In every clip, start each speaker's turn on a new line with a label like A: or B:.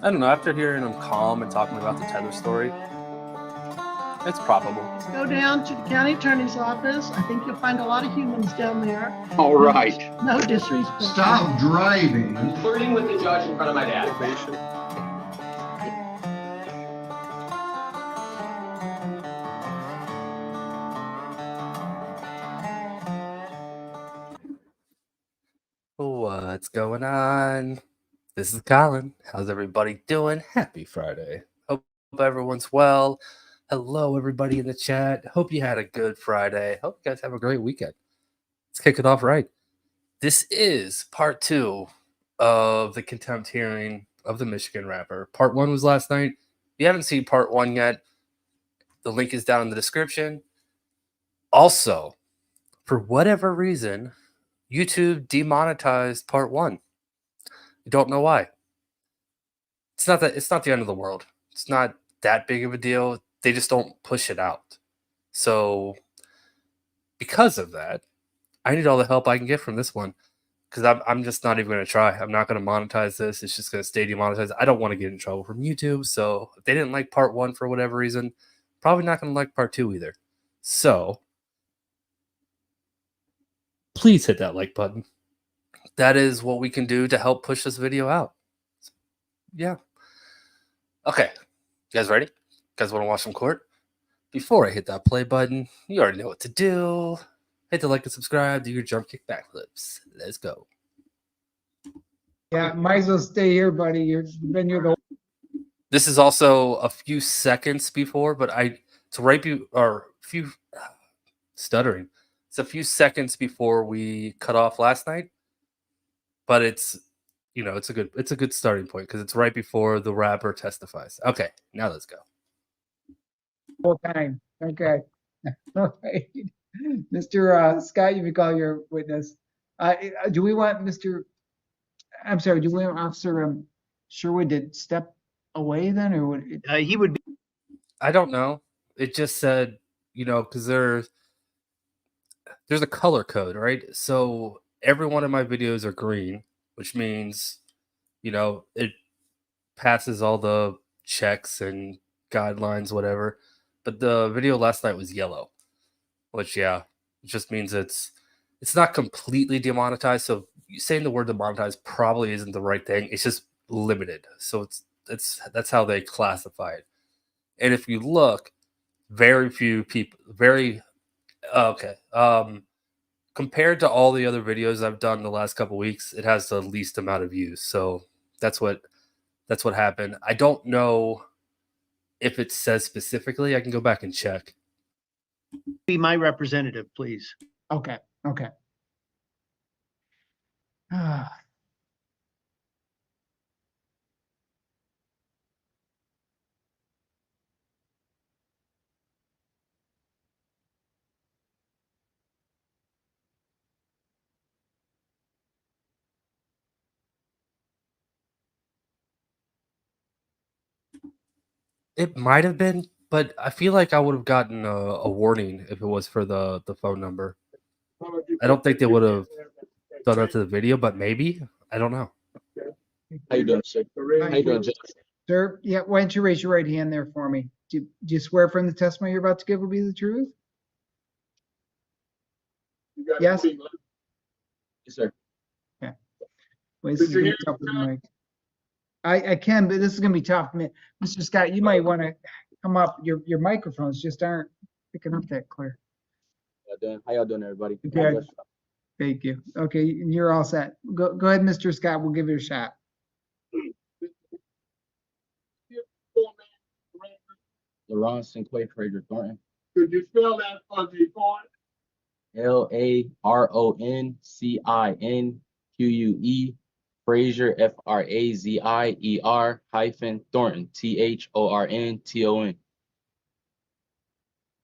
A: I don't know. After hearing him calm and talking about the tether story, it's probable.
B: Go down to the county attorney's office. I think you'll find a lot of humans down there.
C: All right.
B: No disrespect.
D: Stop driving.
C: I'm flirting with the judge in front of my dad.
A: Probation. What's going on? This is Colin. How's everybody doing? Happy Friday. Hope everyone's well. Hello, everybody in the chat. Hope you had a good Friday. Hope you guys have a great weekend. Let's kick it off right. This is part 2 of the contempt hearing of the Michigan rapper. Part 1 was last night. If you haven't seen part 1 yet, the link is down in the description. Also, for whatever reason, YouTube demonetized part 1. You don't know why. It's not the end of the world. It's not that big of a deal. They just don't push it out. So because of that, I need all the help I can get from this one. Because I'm just not even going to try. I'm not going to monetize this. It's just going to stay demonetized. I don't want to get in trouble from YouTube. So if they didn't like part 1 for whatever reason, probably not going to like part 2 either. So please hit that like button. That is what we can do to help push this video out. Yeah. Okay. You guys ready? You guys want to watch some court? Before I hit that play button, you already know what to do. Hit the like and subscribe. Do your jump kick backflips. Let's go.
E: Yeah, might as well stay here, buddy. You've been here the.
A: This is also a few seconds before, but it's right or a few stuttering. It's a few seconds before we cut off last night, but it's a good starting point because it's right before the rapper testifies. Okay, now let's go.
E: Full time. Okay. All right. Mr. Scott, you may call your witness. Do we want Mr. I'm sorry, do we want Officer Sherwood to step away then, or would
F: he would be?
A: I don't know. It just said, because there's a color code, right? So every one of my videos are green, which means, it passes all the checks and guidelines, whatever. But the video last night was yellow, which, it just means it's not completely demonetized. So saying the word demonetized probably isn't the right thing. It's just limited. So that's how they classify it. And if you look, very few people, compared to all the other videos I've done in the last couple weeks, it has the least amount of views. So that's what happened. I don't know if it says specifically. I can go back and check.
F: Be my representative, please.
E: Okay.
A: It might have been, but I feel like I would have gotten a warning if it was for the phone number. I don't think they would have done that to the video, but maybe. I don't know.
C: How you doing, sir? How you doing, Judge?
E: Sir, yeah, why don't you raise your right hand there for me? Do you swear from the testimony you're about to give will be the truth? Yes?
C: Yes, sir.
E: Okay. Wait, this is gonna be tough with the mic. I can, but this is gonna be tough. Mr. Scott, you might want to come up. Your microphones just aren't picking up that clear.
C: How y'all doing, everybody?
E: Okay. Thank you. Okay, you're all set. Go ahead, Mr. Scott. We'll give it a shot.
C: LaRon Sinclair Fraser Thornton.
D: Could you spell that for me, Thornton?
C: LaRoncinquue, Frazier Frazier Thornton THORNTON.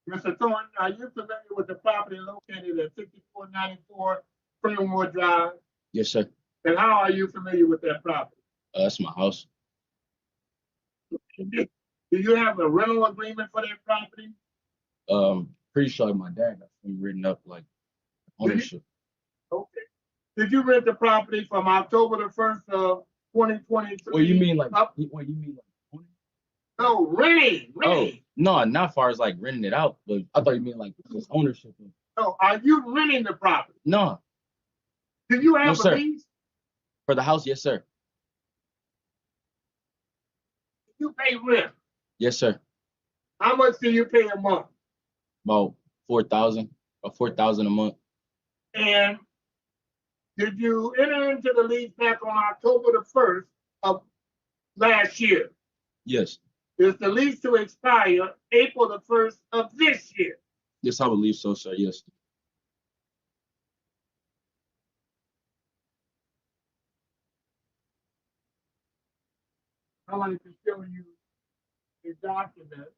D: Mr. Thornton, are you familiar with the property located at 6494 Fernwood Drive?
C: Yes, sir.
D: And how are you familiar with that property?
C: That's my house.
D: Do you have a rental agreement for that property?
C: Pretty sure my dad got something written up like ownership.
D: Okay. Did you rent the property from October the 1st of 2023.
C: What you mean like?
D: Up,
C: What you mean like?
D: no, renting.
C: Oh no, not far as like renting it out, but I thought you mean like just ownership.
D: No, are you renting the property?
C: No,
D: Do you
C: no
D: have a
C: sir.
D: lease?
C: For the house, yes sir.
D: You pay rent.
C: Yes sir.
D: How much do you pay a month?
C: About 4,000 or 4,000 a month.
D: And did you enter into the lease back on October the 1st of last year?
C: Yes.
D: Is the lease to expire April the 1st of this year?
C: Yes, I believe so, sir. Yes.
D: I like to show you a document.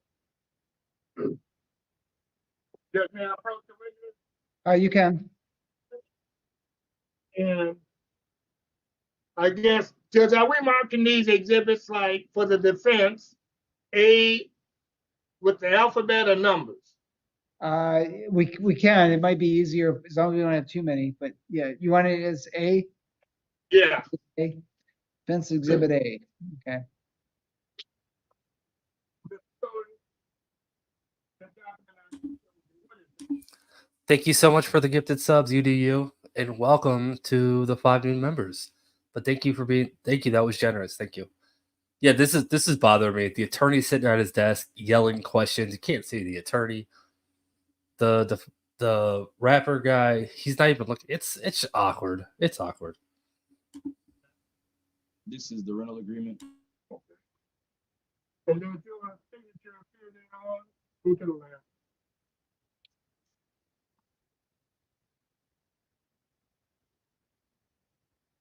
D: Just may I approach the witness?
E: You can.
D: And I guess, Judge, are we marking these exhibits like for the defense, A with the alphabet or numbers?
E: We can. It might be easier as long as we don't have too many. But yeah, you want it as A?
D: Yeah.
E: A. Defense Exhibit A. Okay.
A: Thank you so much for the gifted subs, you do you, and welcome to the 5 new members. But thank you. That was generous. Thank you. Yeah, this is bothering me. The attorney's sitting at his desk yelling questions. You can't see the attorney. The rapper guy, he's not even looking. It's awkward. It's awkward.
C: This is the rental agreement.
D: And there's your signature appear there on, go to the left.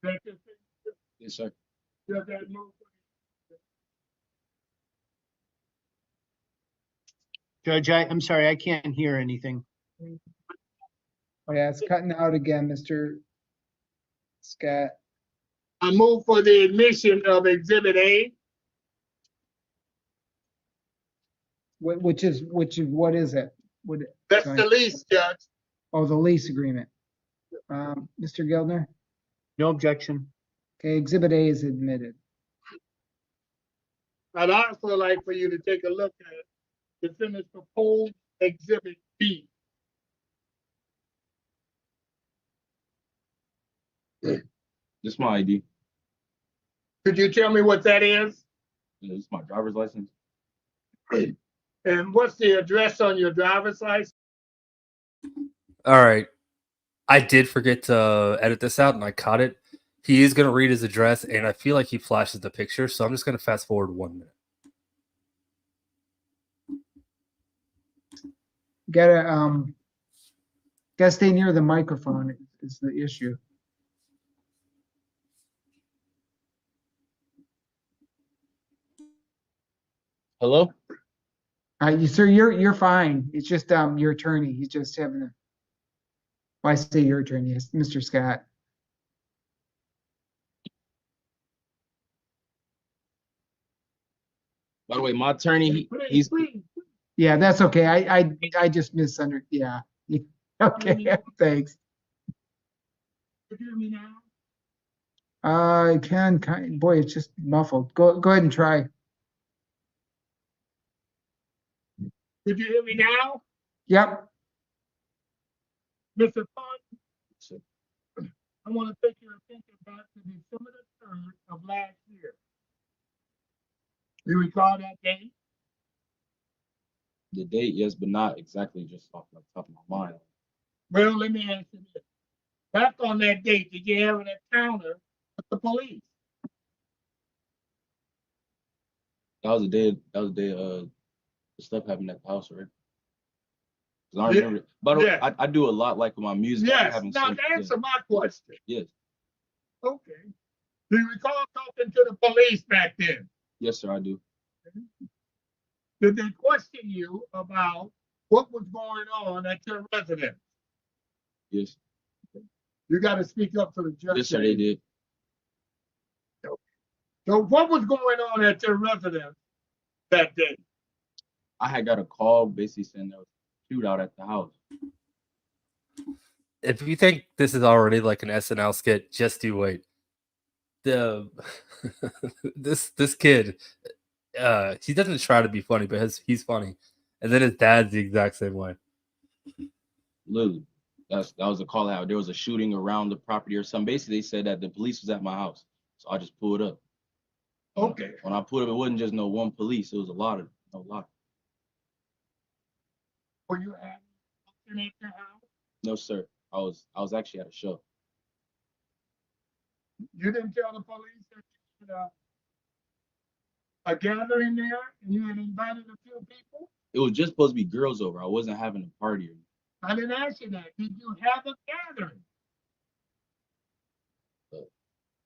D: That's your signature.
C: Yes, sir.
D: Does that move?
F: Judge, I'm sorry, I can't hear anything.
E: Oh yeah, it's cutting out again, Mr. Scott.
D: I move for the admission of Exhibit A.
E: What is it?
D: That's
E: Sorry.
D: the lease, Judge.
E: Oh, the lease agreement. Mr. Gildner?
F: No objection.
E: Okay, Exhibit A is admitted.
D: I'd also like for you to take a look at defendant's proposed Exhibit B.
C: This is my ID.
D: Could you tell me what that is?
C: This is my driver's license.
D: And what's the address on your driver's license?
A: All right. I did forget to edit this out, and I caught it. He is going to read his address, and I feel like he flashes the picture, so I'm just going to fast forward 1 minute.
E: Gotta stay near the microphone is the issue.
C: Hello?
E: Sir, you're fine. It's just your attorney. He's just having a. Well, I say your attorney, it's Mr. Scott.
C: By the way, my attorney, he's
E: Yeah, that's okay. I just misunderstood. Yeah. Okay. Thanks.
D: Could you hear me now?
E: I can boy, it's just muffled. Go ahead and try.
D: Could you hear me now?
E: Yep.
D: Mr. Font, I want to take your attention back to December the 3rd of last year. You recall that date?
C: the date, yes, but not exactly just off the top of my mind.
D: Well, let me ask you this. Back on that date, did you have an encounter with the police?
C: That was the day the stuff happened at the house, right? 'Cause I
D: Yeah,
C: remember. By the way,
D: yeah.
C: I do a lot like with my music. I
D: Yes.
C: haven't
D: Now,
C: seen-
D: to answer my question.
C: Yes.
D: Okay. Do you recall talking to the police back then?
C: Yes, sir, I do.
D: Did they question you about what was going on at your residence?
C: Yes.
D: You got to speak up to the judge.
C: Yes, sir, they did.
D: So what was going on at your residence that day?
C: I had got a call basically saying there was a shootout at the house.
A: If you think this is already like an SNL skit, just you wait. the this kid, he doesn't try to be funny, but he's funny. And then his dad's the exact same way.
C: Literally, that was a call out. There was a shooting around the property or something. Basically, they said that the police was at my house, so I just pulled up.
D: Okay.
C: When I pulled up, it wasn't just no one police. It was a lot.
D: Were you at your house?
C: No, sir. I was actually at a show.
D: You didn't tell the police that you had a gathering there and you had invited a few people?
C: It was just supposed to be girls over. I wasn't having a party.
D: I didn't ask you that. Did you have a gathering?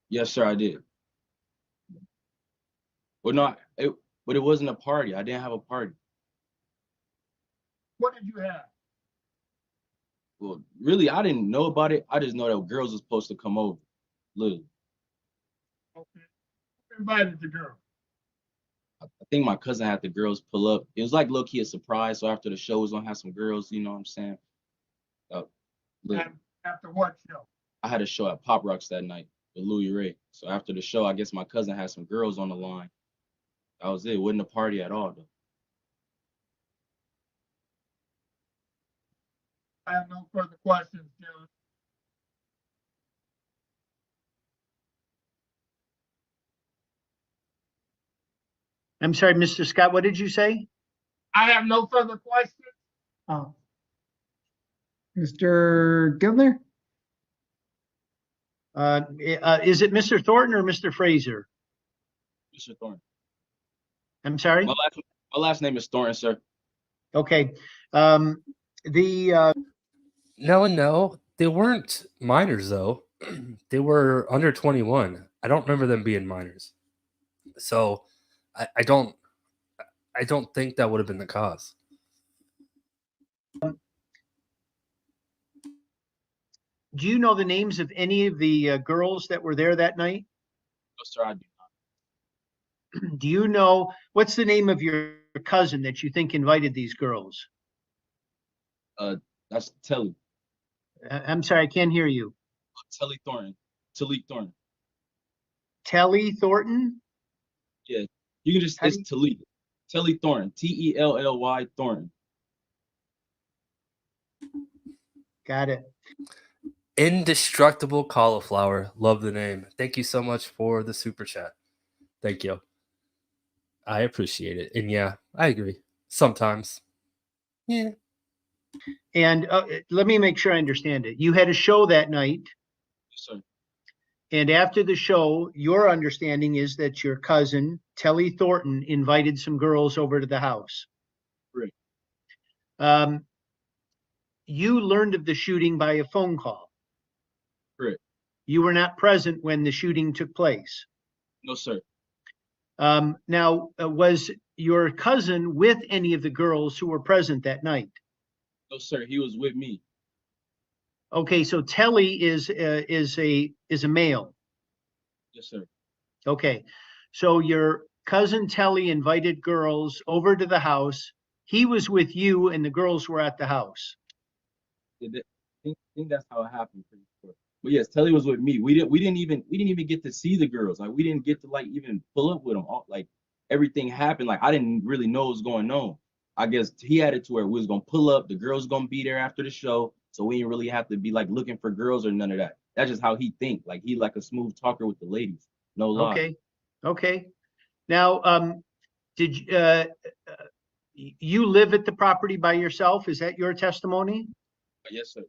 C: Yes, sir, I did. Well, no, but it wasn't a party. I didn't have a party.
D: What did you have?
C: Well, really, I didn't know about it. I just know that girls were supposed to come over. Literally.
D: Okay. Who invited the girl?
C: I think my cousin had the girls pull up. It was like low-key a surprise. So after the show, was gonna have some girls, you know what I'm saying?
D: After what show?
C: I had a show at Pop Rocks that night with Louis Ray. So after the show, I guess my cousin had some girls on the line. That was it. It wasn't a party at all, though.
D: I have no further questions, Judge.
F: I'm sorry, Mr. Scott, what did you say?
D: I have no further questions.
E: Oh. Mr. Gilner?
F: Is it Mr. Thornton or Mr. Fraser?
C: Mr. Thornton.
F: I'm sorry?
C: My last name is Thornton, sir.
F: Okay.
A: No, they weren't minors though. They were under 21. I don't remember them being minors. So I don't think that would have been the cause.
F: Do you know the names of any of the girls that were there that night?
C: No, sir, I do not.
F: Do you know, what's the name of your cousin that you think invited these girls?
C: That's Telly.
F: I'm sorry, I can't hear you.
C: Telly Thornton. Talik Thornton.
F: Telly Thornton?
C: Yeah. You can just,
F: How
C: it's Talik. Telly Thornton. Telly Thornton.
F: Got it.
A: Indestructible Cauliflower. Love the name. Thank you so much for the super chat. Thank you. I appreciate it. And yeah, I agree. Sometimes. Yeah.
F: And let me make sure I understand it. You had a show that night,
C: Yes, sir.
F: and after the show, your understanding is that your cousin, Telly Thornton, invited some girls over to the house.
C: Right.
F: You learned of the shooting by a phone call.
C: Correct.
F: You were not present when the shooting took place.
C: No, sir.
F: Now, was your cousin with any of the girls who were present that night?
C: No, sir. He was with me.
F: Okay, so Telly is a male.
C: Yes, sir.
F: Okay, so your cousin Telly invited girls over to the house. He was with you, and the girls were at the house.
C: I think that's how it happened. Pretty sure. But yes, Telly was with me. We didn't even get to see the girls. Like we didn't get to like even pull up with them. Like everything happened. Like I didn't really know what was going on. I guess he had it to where we was gonna pull up. The girls gonna be there after the show, so we didn't really have to be like looking for girls or none of that. That's just how he think. Like he like a smooth talker with the ladies. No lie.
F: Okay. Now, did you live at the property by yourself? Is that your testimony?
C: Yes, sir.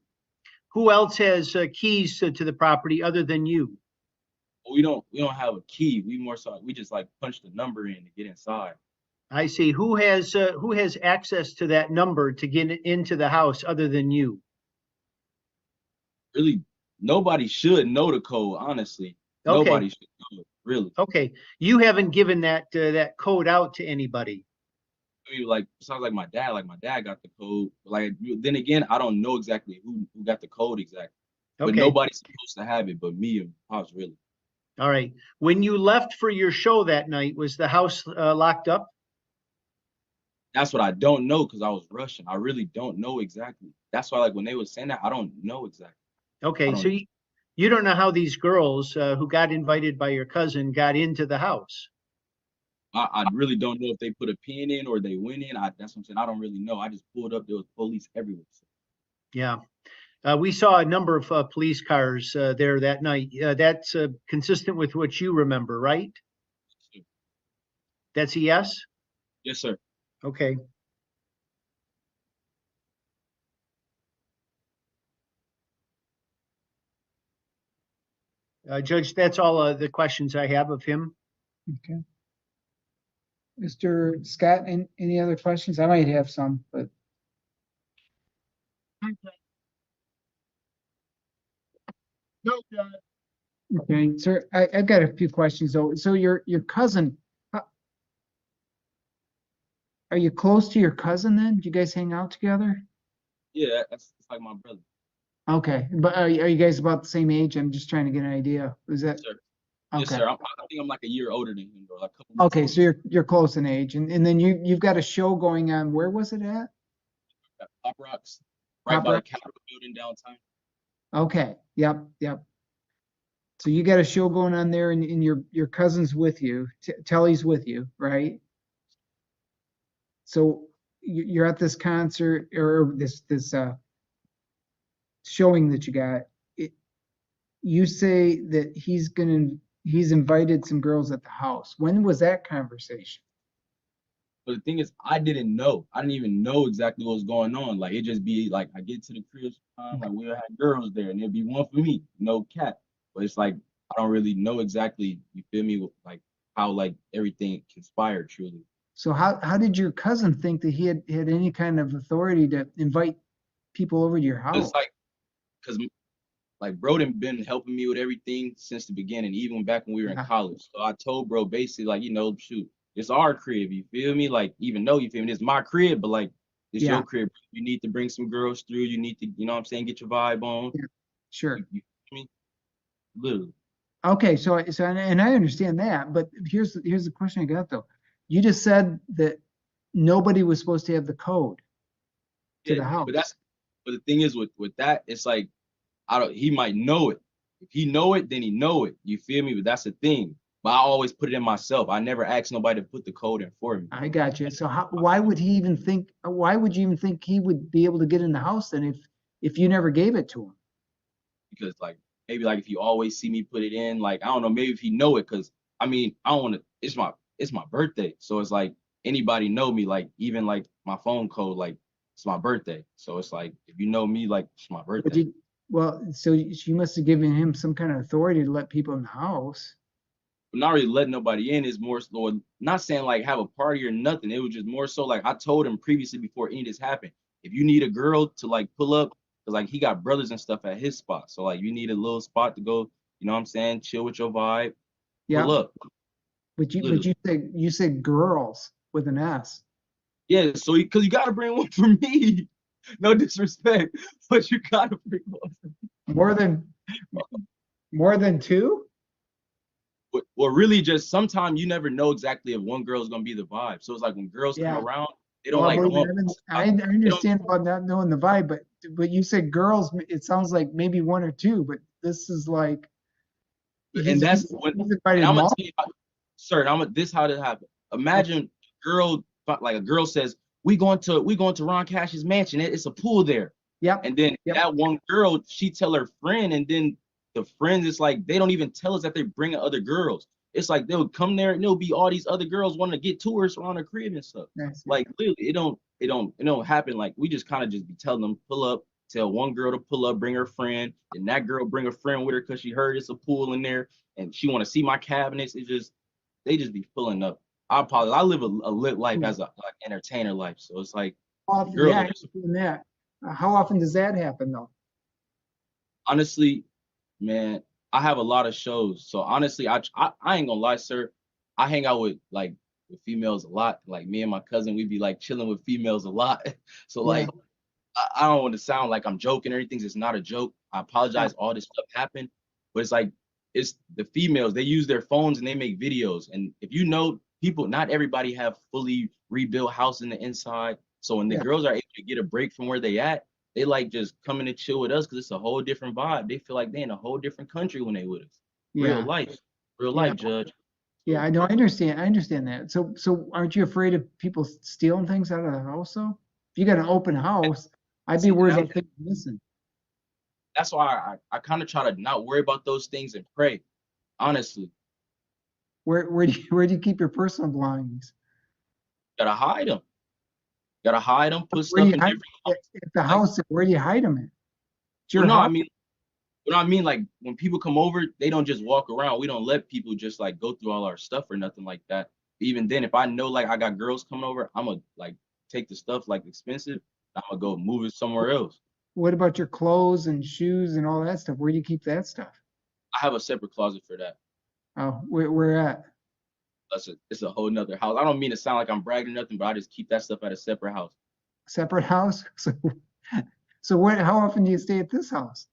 F: Who else has keys to the property other than you?
C: We don't have a key. We just like punch the number in to get inside.
F: I see. Who has access to that number to get into the house other than you?
C: Really, nobody should know the code, honestly.
F: Okay.
C: Nobody should know it, really.
F: Okay. You haven't given that code out to anybody.
C: I mean, like sounds like my dad. Like my dad got the code. Like then again, I don't know exactly who got the code exactly. But
F: Okay.
C: nobody's supposed to have it but me and Pops, really.
F: All right. When you left for your show that night, was the house locked up?
C: That's what I don't know because I was rushing. I really don't know exactly. That's why, like when they were saying that, I don't know exactly.
F: Okay.
C: I don't
F: So
C: know.
F: You don't know how these girls who got invited by your cousin got into the house.
C: I really don't know if they put a pin in or they went in. That's what I'm saying. I don't really know. I just pulled up. There was police everywhere.
F: Yeah. We saw a number of police cars there that night. That's consistent with what you remember, right? That's a yes?
C: Yes, sir.
F: Okay. Judge, that's all the questions I have of him.
E: Okay. Mr. Scott, any other questions? I might have some, but
D: No, Judge.
E: okay, sir, I've got a few questions though. So your cousin, are you close to your cousin then? Do you guys hang out together?
C: Yeah, that's like my brother.
E: Okay, but are you guys about the same age? I'm just trying to get an idea. Is that
C: Yes, sir. Yes,
E: okay?
C: sir. I think I'm like a year older than him, or like a couple months
E: Okay,
C: older.
E: so you're close in age, and then you've got a show going on. Where was it at?
C: At Pop Rocks, right
E: Pop
C: by the
E: Rocks?
C: Capitol building downtown.
E: Okay, yep. So you got a show going on there, and your cousin's with you. Telly's with you, right? So you're at this concert or this showing that you got. You say that he's invited some girls at the house. When was that conversation?
C: But the thing is, I didn't know. I didn't even know exactly what was going on. Like it just be like I get to the crib, like we'll have girls there, and there'd be one for me, no cap. But it's like I don't really know exactly. You feel me? Like how like everything conspired truly.
E: So how did your cousin think that he had any kind of authority to invite people over to your house?
C: It's like because like bro done been helping me with everything since the beginning, even back when we were in
E: Yeah.
C: college. So I told bro basically like, shoot, it's our crib, you feel me? Like even though you feel me, it's my crib, but like it's
E: Yeah.
C: your crib. You need to bring some girls through. You need to, you know what I'm saying, get your vibe on.
E: Yeah. Sure.
C: You feel me? Literally.
E: Okay, and I understand that, but here's the question I got though. You just said that nobody was supposed to have the code to the house.
C: But the thing is with that, it's like he might know it. If he know it, then he know it. You feel me? But that's the thing. But I always put it in myself. I never asked nobody to put the code in for me.
E: I got you. So why would you even think he would be able to get in the house then if you never gave it to him?
C: Because like maybe like if you always see me put it in, like I don't know, maybe if he know it, because I mean I don't want to. It's my birthday, so it's like anybody know me, like even like my phone code, like it's my birthday, so it's like if you know me, like it's my birthday.
E: So you must have given him some kind of authority to let people in the house.
C: But not really letting nobody in is more so, not saying like have a party or nothing. It was just more so like I told him previously before any of this happened, if you need a girl to like pull up, because like he got brothers and stuff at his spot, so like you need a little spot to go, you know what I'm saying, chill with your vibe,
E: Yeah.
C: pull up.
E: But you said girls with an S.
C: Yeah, so because you gotta bring one for me. No disrespect, but you gotta bring one for me.
E: More than two?
C: Well, really, just sometimes you never know exactly if one girl is gonna be the vibe. So it's like when girls
E: Yeah.
C: come around, they don't
E: Well,
C: like.
E: I understand about not knowing the vibe, but you said girls. It sounds like maybe one or two, but this is like.
C: And that's when I'm gonna tell you, sir. This how this happened. Imagine a girl says we going to Ron Cash's mansion. It's a pool there.
E: Yep.
C: And then that one girl, she tell her friend, and then the friends, it's like they don't even tell us that they're bringing other girls. It's like they'll come there and there'll be all these other girls wanting to get tours around her crib and stuff. Like literally, it don't happen. Like we just kind of just be telling them pull up, tell one girl to pull up, bring her friend, and that girl bring a friend with her because she heard it's a pool in there and she want to see my cabinets. They just be pulling up. I apologize. I live a lit life as a like entertainer life, so it's like
E: How often does that happen though?
C: Honestly, man, I have a lot of shows. So honestly, I ain't gonna lie, sir. I hang out with females a lot. Like me and my cousin, we be like chilling with females a lot. So like I don't want to sound like I'm joking or anything. It's not a joke. I apologize. All this stuff happened, but it's like it's the females. They use their phones and they make videos. And if you know, people, not everybody have fully rebuilt house in the inside. So when the girls are able to get a break from where they at, they like just coming to chill with us because it's a whole different vibe. They feel like they in a whole different country when they with us. Real
E: Yeah.
C: life, real
E: Yeah.
C: life, Judge.
E: Yeah, I know. I understand that. So aren't you afraid of people stealing things out of the house though? If you got an open house, I'd be
C: See,
E: worried about things missing.
C: that's why I kind of try to not worry about those things and pray. Honestly,
E: Where do you keep your personal belongings?
C: gotta hide them. Gotta hide them. Put
E: Where do
C: stuff
E: you
C: in
E: hide
C: different.
E: at the
C: Like,
E: house? Where do you hide them at? It's your
C: well, no,
E: house.
C: I mean, like when people come over, they don't just walk around. We don't let people just like go through all our stuff or nothing like that. Even then, if I know like I got girls coming over, I'm gonna like take the stuff like expensive. I'm gonna go move it somewhere else.
E: What about your clothes and shoes and all that stuff? Where do you keep that stuff?
C: I have a separate closet for that.
E: Oh, where at?
C: It's a whole nother house. I don't mean to sound like I'm bragging or nothing, but I just keep that stuff at a separate house.
E: Separate house? So what? How often do you stay at this house?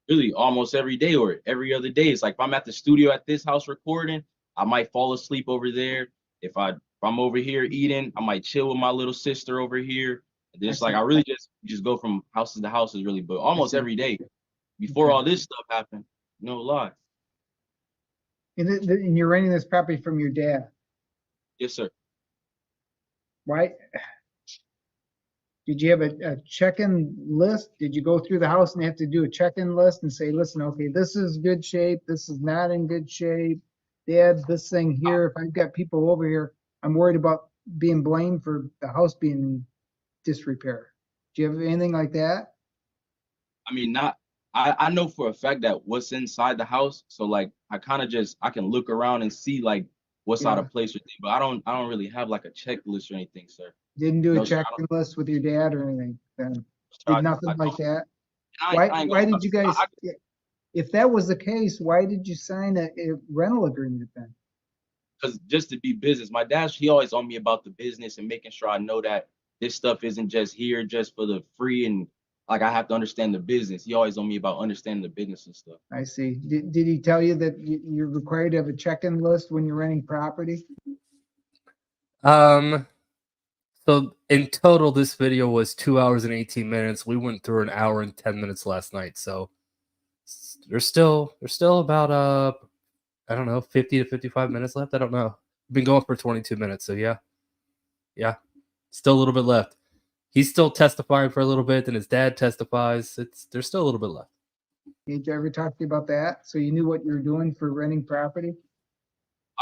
C: Really, almost every day or every other day. It's like if I'm at the studio at this house recording, I might fall asleep over there. If I'm over here eating, I might chill with my little sister over here. And then it's like I really just go from houses to houses really, but almost every day. Before all this stuff happened, no lie.
E: And you're renting this property from your dad.
C: Yes, sir.
E: Why? Did you have a check-in list? Did you go through the house and have to do a check-in list and say, listen, okay, this is good shape, this is not in good shape. Dad, this thing here, if I've got people over here, I'm worried about being blamed for the house being in disrepair. Do you have anything like that?
C: I mean, not I know for a fact that what's inside the house. So like I kind of just I can look around and see like what's out
E: Yeah.
C: of place with it, but I don't really have like a checklist or anything, sir.
E: Didn't do a
C: No, sir, I
E: check-in list with your dad or anything? Then
C: I,
E: did nothing
C: I,
E: like that?
C: I ain't
E: Why
C: gonna,
E: did you guys, if that was the case, why did you sign a rental agreement then?
C: because just to be business, my dad, he always on me about the business and making sure I know that this stuff isn't just here just for the free and like I have to understand the business. He always on me about understanding the business and stuff.
E: I see. Did he tell you that you're required to have a check-in list when you're renting property?
A: So in total, this video was 2 hours and 18 minutes. We went through an hour and 10 minutes last night. So there's still about I don't know, 50 to 55 minutes left. I don't know. We've been going for 22 minutes. So yeah, still a little bit left. He's still testifying for a little bit, and his dad testifies. There's still a little bit left.
E: Did you ever talk to you about that? So you knew what you were doing for renting property?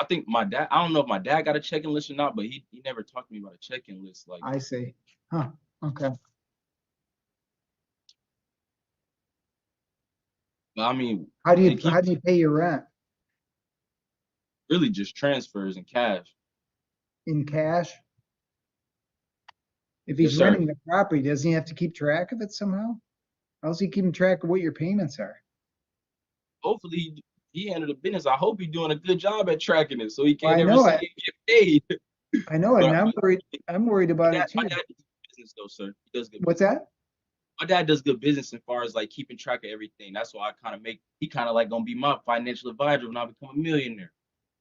C: I think my dad, I don't know if my dad got a check-in list or not, but he never talked to me about a check-in list. Like
E: I see. Huh. Okay.
C: I mean,
E: How do
C: they
E: you
C: keep
E: pay your rent?
C: really just transfers and cash.
E: In cash? If
C: Yes,
E: he's
C: sir.
E: renting the property, doesn't he have to keep track of it somehow? How's he keeping track of what your payments are?
C: Hopefully he handled the business. I hope he's doing a good job at tracking it so he
E: Well,
C: can't
E: I
C: ever
E: know
C: say
E: it.
C: he get paid.
E: I know it,
C: But
E: and I'm worried about it
C: my
E: too.
C: dad does good business though, sir. He does good
E: What's
C: business.
E: that?
C: My dad does good business as far as like keeping track of everything. That's why he kind of like gonna be my financial advisor when I become a millionaire.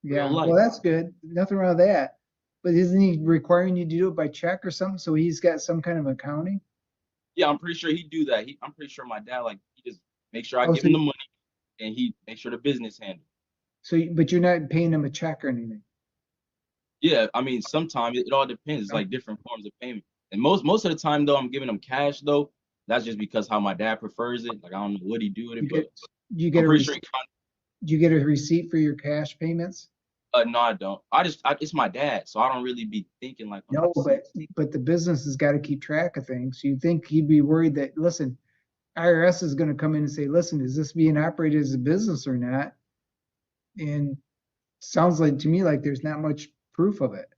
E: Yeah,
C: Real life.
E: well, that's good. Nothing wrong with that. But isn't he requiring you to do it by check or something? So he's got some kind of accounting?
C: Yeah, I'm pretty sure he do that. I'm pretty sure my dad like he just make sure I
E: Oh,
C: give
E: so
C: him the money and he make sure the business handle.
E: but you're not paying him a check or anything.
C: Yeah, I mean sometimes it all depends. It's like different forms of payment. And most of the time though, I'm giving him cash though. That's just because how my dad prefers it. Like I don't know what he do with it, but
E: You get
C: I'm
E: a
C: pretty sure
E: receipt, do you get a receipt for your cash payments?
C: no, I don't. It's my dad, so I don't really be thinking like
E: No, but the business has got to keep track of things. You'd think he'd be worried that, listen, IRS is going to come in and say, listen, is this being operated as a business or not? And sounds like to me like there's not much proof of it.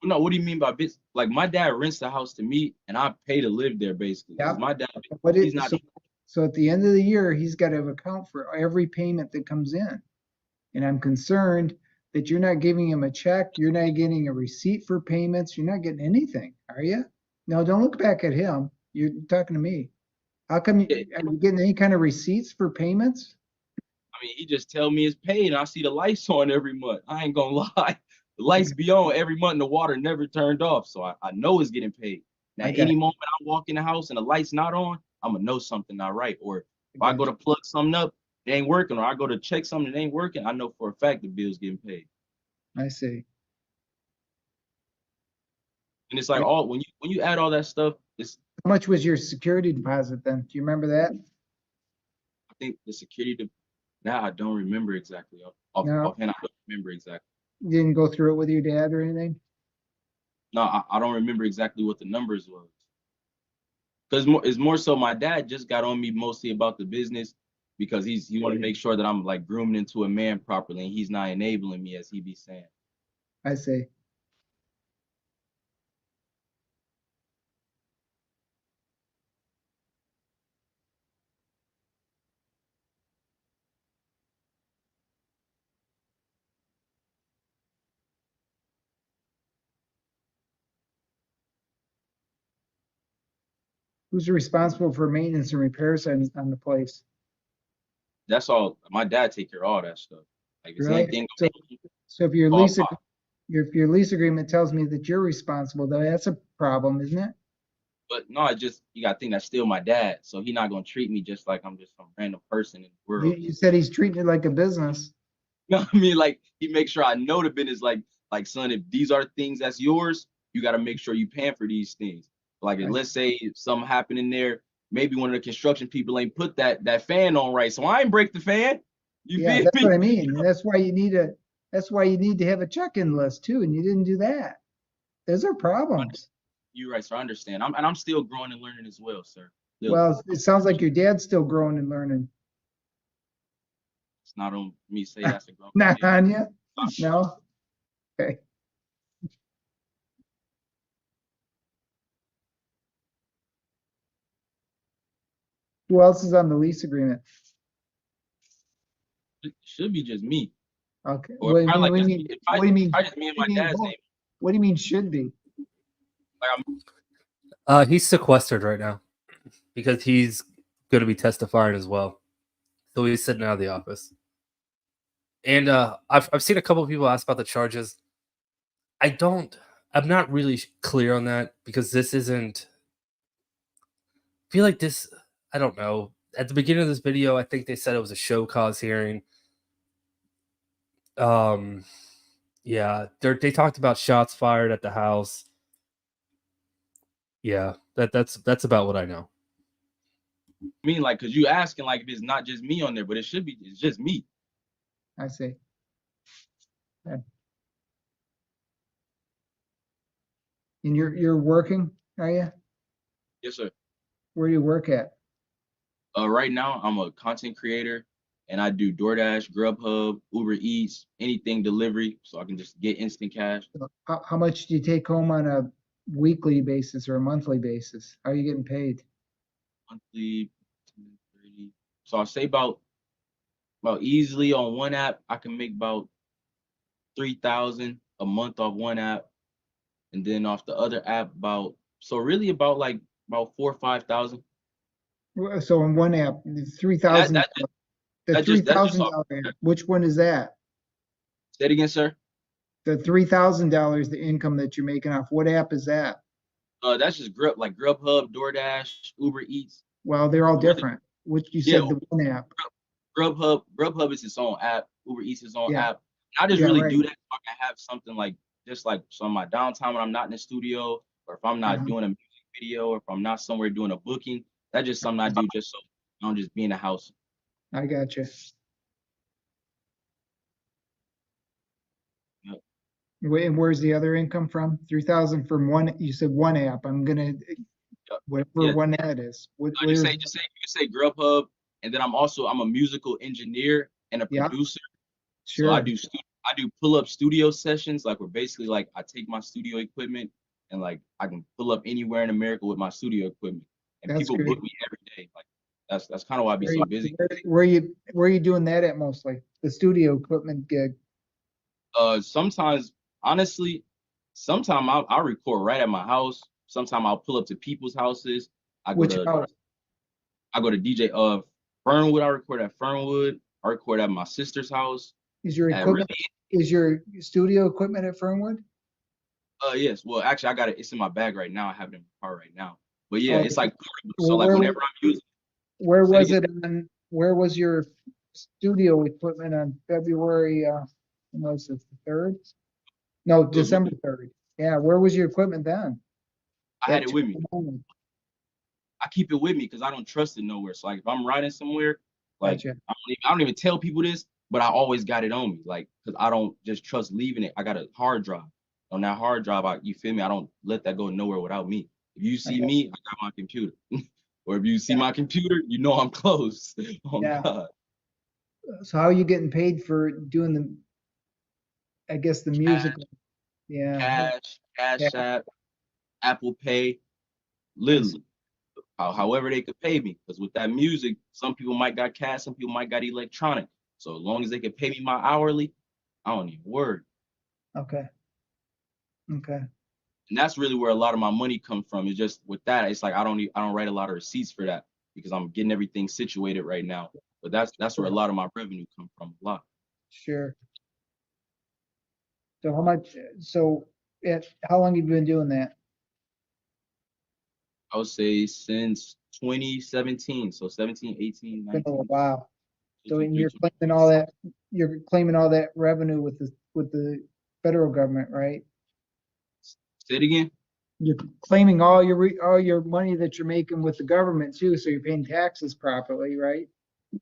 C: No, what do you mean by business? Like my dad rents the house to me, and I pay to live there basically. 'Cause
E: Yeah.
C: my dad,
E: But
C: he's not.
E: so at the end of the year, he's got to account for every payment that comes in. And I'm concerned that you're not giving him a check, you're not getting a receipt for payments, you're not getting anything, are you? No, don't look back at him. You're talking to me. How come are you getting any kind of receipts for payments?
C: I mean, he just tell me it's paid, and I see the lights on every month. I ain't gonna lie, the lights be on every month, and the water never turned off, so I know it's getting paid. Now,
E: Okay.
C: any moment I walk in the house and the light's not on, I'm gonna know something not right. Or if I go to plug something up, it ain't working, or I go to check something that ain't working, I know for a fact the bill's getting paid.
E: I see.
C: And it's like all when you add all that stuff, it's
E: How much was your security deposit then? Do you remember that?
C: I think the security. Now I don't remember exactly.
E: No.
C: Offhand, I don't remember exactly.
E: You didn't go through it with your dad or anything?
C: No, I don't remember exactly what the numbers was. Because it's more so my dad just got on me mostly about the business because he want to make sure that I'm like groomed into a man properly and he's not enabling me as he be saying.
E: I see. Who's responsible for maintenance and repairs on the place?
C: That's all. My dad take care of all that stuff. Like if
E: Really?
C: anything,
E: So if your
C: all
E: lease,
C: pop.
E: if your lease agreement tells me that you're responsible, though, that's a problem, isn't it?
C: But no, you gotta think that's still my dad. So he not gonna treat me just like I'm just some random person in the world.
E: You said he's treating it like a business.
C: You know what I mean? Like he makes sure I know the business. Like son, if these are things that's yours, you got to make sure you paying for these things. Like if, let's say something happened in there, maybe one of the construction people ain't put that fan on right, so I ain't break the fan.
E: Yeah,
C: feel
E: that's
C: me?
E: what I mean. And that's why you need to have a check-in list too, and you didn't do that. Those are problems.
C: You're right, sir. I understand. I'm still growing and learning as well, sir. Still,
E: Well, it sounds like your dad's still growing and learning.
C: it's not on me to say that's a grown
E: Not
C: man.
E: on you? No? Okay. Who else is on the lease agreement?
C: It should be just me.
E: Okay.
C: Or
E: What do
C: probably
E: you
C: like
E: mean?
C: just,
E: What do you mean?
C: probably just me and my dad's name.
E: What do you mean should be?
C: Like
A: He's sequestered right now because he's going to be testifying as well. So he's sitting out of the office. And I've seen a couple of people ask about the charges. I'm not really clear on that because this isn't. I feel like this. I don't know. At the beginning of this video, I think they said it was a show cause hearing. Yeah, they talked about shots fired at the house. Yeah, that's about what I know.
C: I mean, like, cause you asking like if it's not just me on there, but it's just me.
E: I see. Okay. And you're working, are you?
C: Yes, sir.
E: Where do you work at?
C: Right now I'm a content creator and I do DoorDash, Grubhub, Uber Eats, anything delivery, so I can just get instant cash.
E: How much do you take home on a weekly basis or a monthly basis? How are you getting paid?
C: Monthly, 30. So I'll say about easily on one app, I can make about 3,000 a month off one app, and then off the other app about 4,000 or 5,000.
E: So in one app, the 3,000,
C: That
E: the
C: just
E: $3,000 app, which one is that?
C: Say it again, sir.
E: The $3,000, the income that you're making off, what app is that?
C: That's just Grubhub, DoorDash, Uber Eats.
E: Well, they're all different. Which you said the one app.
C: Grubhub is its own app. Uber Eats is its own
E: Yeah.
C: app. I just
E: Yeah,
C: really
E: right.
C: do that so I can have something like just like so on my downtime when I'm not in the studio, or if I'm not doing a music video, or if I'm not somewhere doing a booking. That's just something I do just so I don't just be in the house.
E: I got you.
C: Yep.
E: And where's the other income from? 3,000 from one, you said one app. I'm gonna, whatever
C: Yeah.
E: one that is. What,
C: No, just say Grubhub, and then I'm a musical engineer and a
E: Yeah.
C: producer.
E: Sure.
C: So I do pull-up studio sessions, like where basically like I take my studio equipment and like I can pull up anywhere in America with my studio equipment, and
E: That's
C: people
E: great.
C: book me every day. Like that's kind of why I be so busy.
E: Where are you doing that at mostly? The studio equipment gig?
C: Sometimes, honestly, sometimes I'll record right at my house. Sometimes I'll pull up to people's houses.
E: Which house?
C: I go to DJ Fernwood. I record at Fernwood. I record at my sister's house.
E: Is your
C: at
E: equipment, is your studio equipment at Fernwood?
C: Yes. Well, actually, I got it. It's in my bag right now. I have it in my car right now. But yeah, it's
E: Okay.
C: like portable. So
E: Well,
C: like whenever I'm using,
E: where
C: say it
E: was
C: again.
E: it on, where was your studio equipment on February, when was it, the 3rd? No,
C: It was
E: December 3rd. Yeah, where was your equipment then?
C: I had
E: That
C: it with me.
E: moment.
C: I keep it with me because I don't trust it nowhere. So like if I'm riding somewhere, like
E: Gotcha.
C: I don't even tell people this, but I always got it on me. Like because I don't just trust leaving it. I got a hard drive. On that hard drive, you feel me? I don't let that go nowhere without me. If you see
E: Okay.
C: me, I got my computer. Or if you see
E: Yeah.
C: my computer, you know I'm close. Oh
E: Yeah.
C: God.
E: So how are you getting paid for doing the, I guess the musical? Yeah.
C: Cash
E: Yeah.
C: App, Apple Pay,
E: I see.
C: literally. However they could pay me. Because with that music, some people might got cash, some people might got electronic. So as long as they could pay me my hourly, I don't even worry.
E: Okay. Okay.
C: And that's really where a lot of my money comes from. It's just with that, it's like I don't write a lot of receipts for that because I'm getting everything situated right now. But that's where a lot of my revenue come from. A lot.
E: Sure. So how much, so how long have you been doing that?
C: I would say since 2017. So 17, 18,
E: Been a
C: 19,
E: while. So
C: 22,
E: you're claiming all that, you're claiming all that revenue with the federal government, right?
C: Say it again.
E: You're claiming all your money that you're making with the government too, so you're paying taxes properly, right?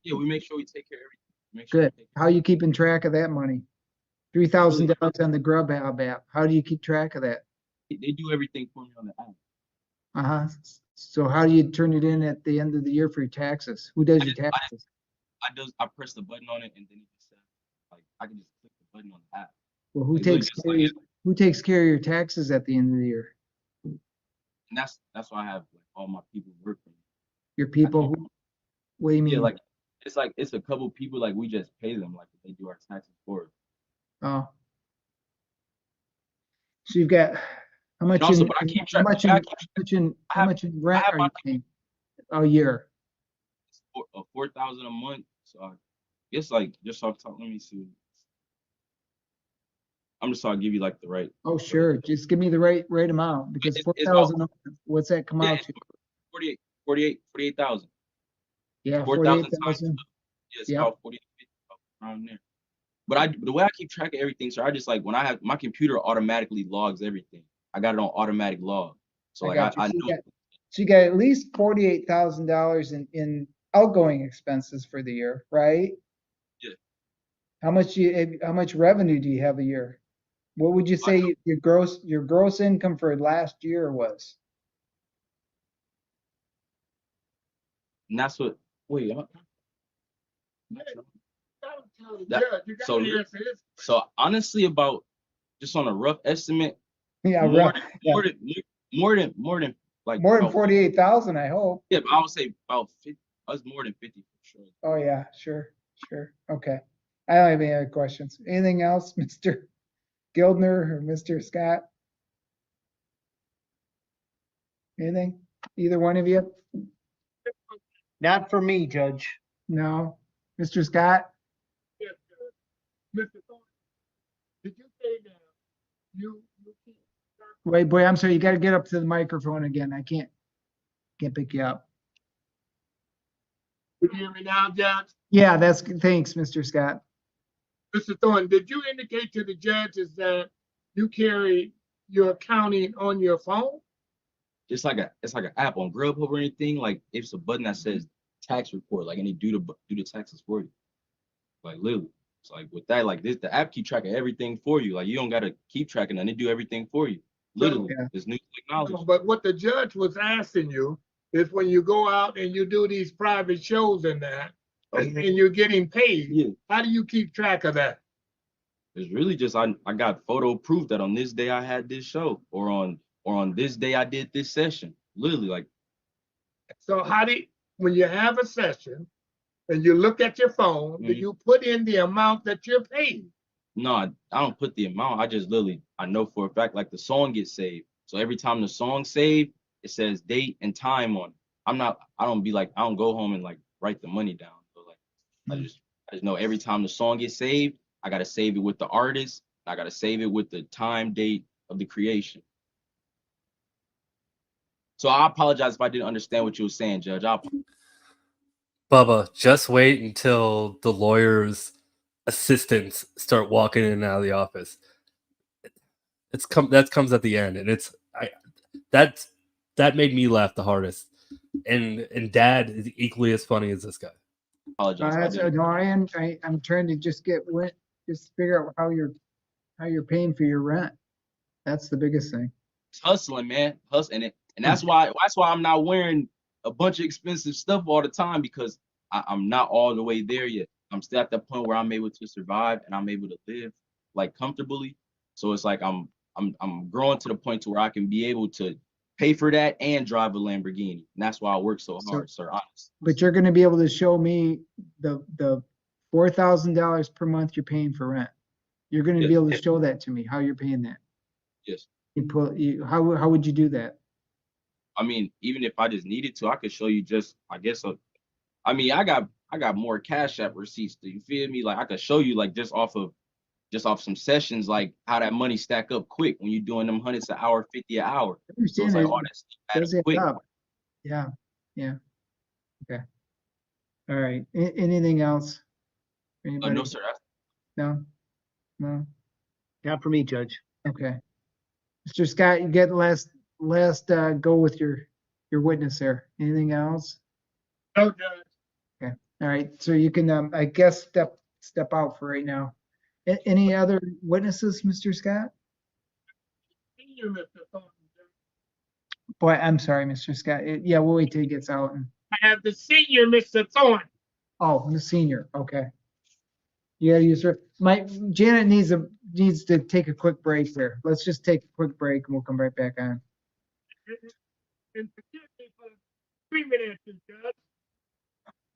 C: Yeah, we make sure we take care of everything. Make sure
E: Good.
C: we take
E: How you keeping track of that money?
C: really,
E: $3,000 on the Grubhub app. How do you keep track of that?
C: they do everything for me on the app.
E: Uh-huh. So how do you turn it in at the end of the year for your taxes? Who does
C: I
E: your
C: just, I just,
E: taxes?
C: I press the button on it and then it just says, like I can just click the button on the app.
E: Well,
C: Like literally just like,
E: who takes care of your taxes at the end of the year?
C: and that's why I have like all my people work for me.
E: Your
C: I
E: people
C: can't,
E: who, what do you
C: yeah,
E: mean?
C: like it's a couple people like we just pay them like they do our taxes for us.
E: Oh, so you've got, how
C: And
E: much
C: also,
E: in,
C: but I keep
E: how
C: track.
E: much
C: I
E: in,
C: keep, I
E: how
C: have
E: much in
C: I
E: rent
C: have
E: are
C: my
E: you paying a year?
C: 4,000 a month. So I guess like just off the top, let me see. I'm just trying to give you like the right.
E: Oh, sure. Just give me the right amount because
C: It's about
E: 4,000, what's that come
C: yeah,
E: out
C: it's
E: to?
C: 48,000.
E: Yeah,
C: 4,000 times
E: 48,000.
C: yeah, it's
E: Yep.
C: about 40 around there. But the way I keep track of everything, so I just like when I have my computer automatically logs everything. I got it on automatic log. So
E: I
C: like
E: got you.
C: I
E: So
C: know
E: you got at least $48,000 in outgoing expenses for the year, right?
C: yeah,
E: How much revenue do you have a year? What would you
C: I know,
E: say your gross income for last year was?
C: and that's what wait,
D: Tell the
C: that
D: judge, you
C: so
D: gotta answer this.
C: so honestly about just on a rough estimate,
E: Yeah,
C: more than
E: yeah,
C: more than like
E: more than
C: about
E: 48,000, I hope.
C: yeah, but I would say about 50, us more than 50 for sure.
E: Oh yeah, sure, sure. Okay. I don't have any other questions. Anything else, Mr. Gildner or Mr. Scott? Anything? Either one of you?
F: Not for me, Judge.
E: No? Mr. Scott?
D: Yes, Judge. Mr. Thorne, did you say that you keep track
E: Wait, boy, I'm sorry. You got to get up to the microphone again. I can't pick you up.
D: you hear me now, Judge?
E: Yeah, thanks, Mr. Scott.
D: Mr. Thorne, did you indicate to the judges that you carry your accounting on your phone?
C: It's like an app on Grubhub or anything. Like it's a button that says tax report, like and they do the taxes for you. Like literally. It's like with that, like this, the app keep track of everything for you. Like you don't gotta keep tracking and they do everything for you. Literally,
E: Yeah.
C: it's new
D: No,
C: technology.
D: but what the judge was asking you is when you go out and you do these private shows and that, and you're getting paid,
C: Yeah.
D: how do you keep track of that?
C: It's really just I got photo proof that on this day I had this show, or on this day I did this session. Literally, like
D: So when you have a session and you look at your phone, do
C: Mhm.
D: you put in the amount that you're paid?
C: no, I don't put the amount. I just literally I know for a fact like the song gets saved. So every time the song saved, it says date and time on it. I don't be like I don't go home and like write the money down. So like I just I just know every time the song gets saved, I gotta save it with the artist. I gotta save it with the time, date, of the creation. So I apologize if I didn't understand what you were saying, Judge.
A: Bubba, just wait until the lawyer's assistants start walking in and out of the office. That comes at the end, and that made me laugh the hardest. And Dad is equally as funny as this guy.
C: Apologize.
E: I'm trying to just figure out how you're paying for your rent. That's the biggest thing.
C: It's hustling, man. And that's why I'm not wearing a bunch of expensive stuff all the time, because I'm not all the way there yet. I'm still at that point where I'm able to survive and I'm able to live like comfortably. So it's like I'm growing to the point to where I can be able to pay for that and drive a Lamborghini. And that's why I work so hard, sir. Honestly.
E: But you're going to be able to show me the $4,000 per month you're paying for rent. You're going to be able to show that to me, how you're paying that.
C: Yes.
E: How would you do that?
C: I mean, even if I just needed to, I could show you I got more Cash App receipts. Do you feel me? Like I could show you like just off some sessions, like how that money stack up quick when you're doing them hundreds an hour, 50 an hour. So it's like all that stuff add up quick.
E: Yeah. Okay. All right. Anything else? Anybody?
C: No, sir.
E: No.
F: Not for me, Judge.
E: Okay. Mr. Scott, you get last go with your witness there. Anything else?
D: No, Judge.
E: Okay. All right. So you can, I guess, step out for right now. Any other witnesses, Mr. Scott?
D: Senior, Mr. Thornton.
E: Boy, I'm sorry, Mr. Scott. Yeah, we'll wait till he gets out.
D: I have the senior, Mr. Thornton.
E: Oh, the senior. Okay. Yeah, Janet needs to take a quick break there. Let's just take a quick break and we'll come right back on.
D: And forgive me for screaming at you, Judge.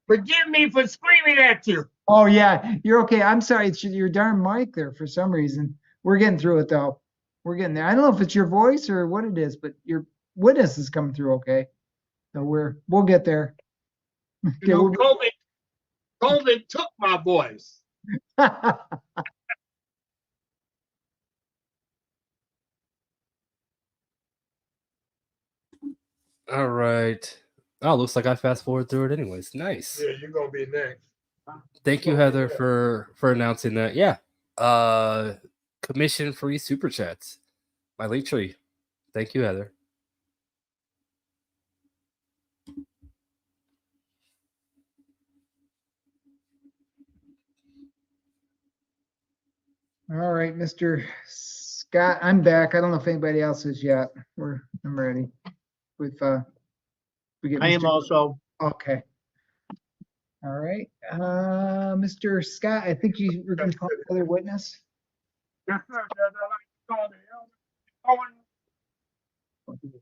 D: Forgive me for screaming at you.
E: Oh yeah, you're okay. I'm sorry. It's your darn mic there for some reason. We're getting through it though. We're getting there. I don't know if it's your voice or what it is, but your witness is coming through okay. So we'll get there.
D: You know, COVID took my voice.
A: All right. Oh, looks like I fast forward through it anyways. Nice.
D: Yeah, you're gonna be next.
A: Thank you, Heather, for announcing that. Yeah. Commission free super chats. My late tree. Thank you, Heather.
E: All right, Mr. Scott, I'm back. I don't know if anybody else is yet. I'm ready.
F: I am also.
E: Okay. All right. Mr. Scott, I think you were going to call another witness.
D: Yes, sir, Judge. I'd like to call the elder.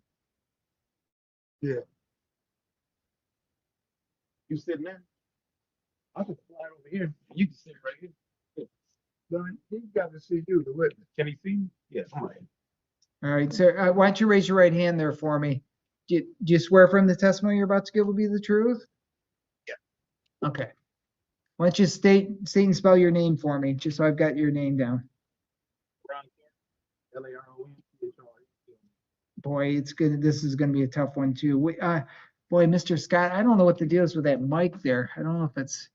D: Yeah. You sitting there? I can fly over here. You can sit right here. He's got to see you, the witness. Can he see you? Yes. All right.
E: All right, sir. Why don't you raise your right hand there for me? Do you swear from the testimony you're about to give will be the truth?
D: Yeah.
E: Okay. Why don't you state and spell your name for me, just so I've got your name down. Boy, this is gonna be a tough one too. Boy, Mr. Scott, I don't know what the deal is with that mic there. I don't know if it's.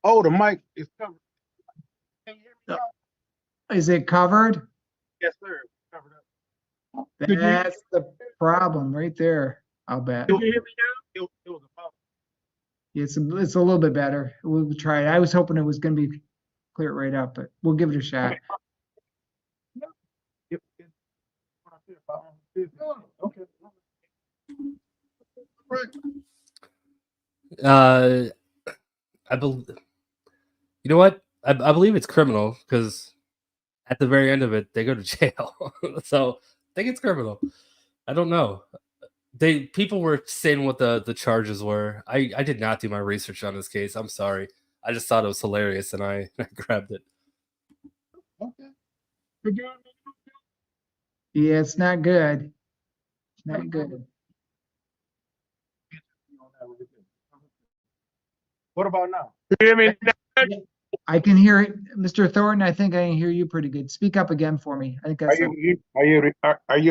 D: Oh, the mic is covered. Can you hear me now?
E: Is it covered?
D: Yes, sir. Covered up.
E: That's the problem right there. I'll bet.
D: Can you hear me now? It was a problem.
E: It's a little bit better. We'll try it. I was hoping it was going to be clear right up, but we'll give it a shot.
D: Okay.
A: I believe. You know what? I believe it's criminal because at the very end of it, they go to jail. So I think it's criminal. I don't know. People were saying what the charges were. I did not do my research on this case. I'm sorry. I just thought it was hilarious and I grabbed it.
D: Okay.
E: Yeah, it's not good. Not good.
D: What about now? You hear me?
E: I can hear it. Mr. Thornton, I think I can hear you pretty good. Speak up again for me. I think
D: Are
E: that's
D: you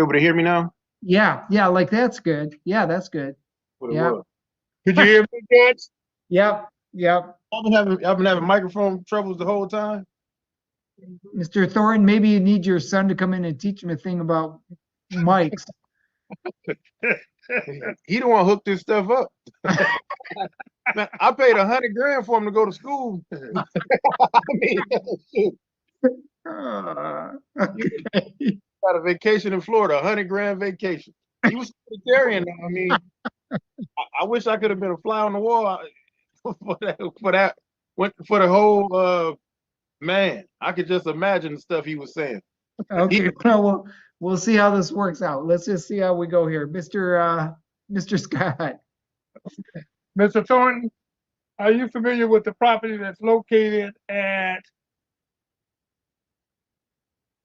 D: able to hear me now?
E: yeah, like that's good. Yeah, that's good.
D: What it
E: Yeah.
D: was. Could you hear me, Judge?
E: Yep.
D: I've been having microphone troubles the whole time.
E: Mr. Thornton, maybe you need your son to come in and teach him a thing about mics.
D: He don't want to hook this stuff up. Man, I paid $100,000 for him to go to school. I mean, shoot,
E: Okay.
D: got a vacation in Florida, $100,000 vacation. He was vegetarian. I mean, I wish I could have been a fly on the wall for the whole man. I could just imagine the stuff he was saying.
E: Okay, well, we'll see how this works out. Let's just see how we go here. Mr. Scott.
D: Mr. Thornton, are you familiar with the property that's located at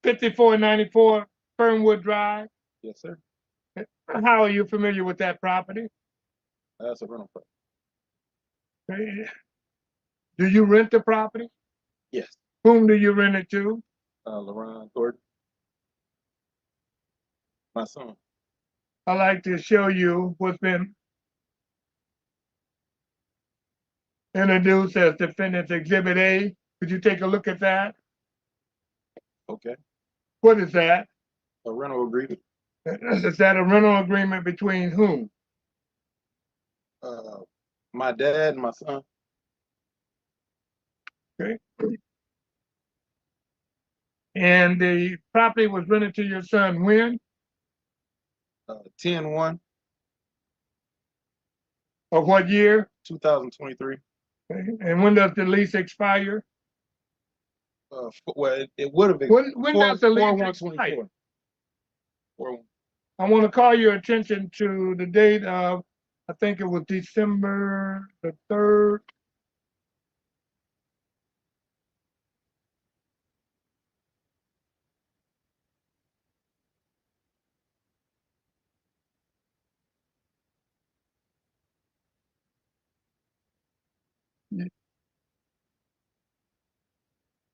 D: 5494 Fernwood Drive? Yes, sir. How are you familiar with that property? That's a rental property. Do you rent the property? Yes. Whom do you rent it to? LaRon Thornton. My son. I'd like to show you what's been introduced as Defendant's Exhibit A. Could you take a look at that? Okay. What is that? A rental agreement. Is that a rental agreement between whom? My dad and my son. Okay. And the property was rented to your son when? 10/1. Of what year? 2023. Okay. And when does the lease expire? Well, it would have been. When does the lease expire? I want to call your attention to the date of, I think it was December the 3rd.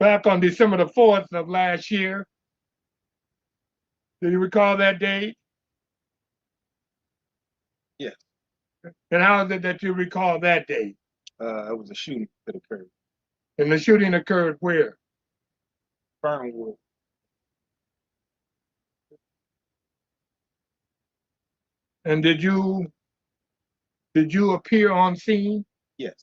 D: Back on December the 4th of last year. Do you recall that date? Yes. And how is it that you recall that date? It was a shooting that occurred. And the shooting occurred where? Fernwood. And did you appear on scene? Yes.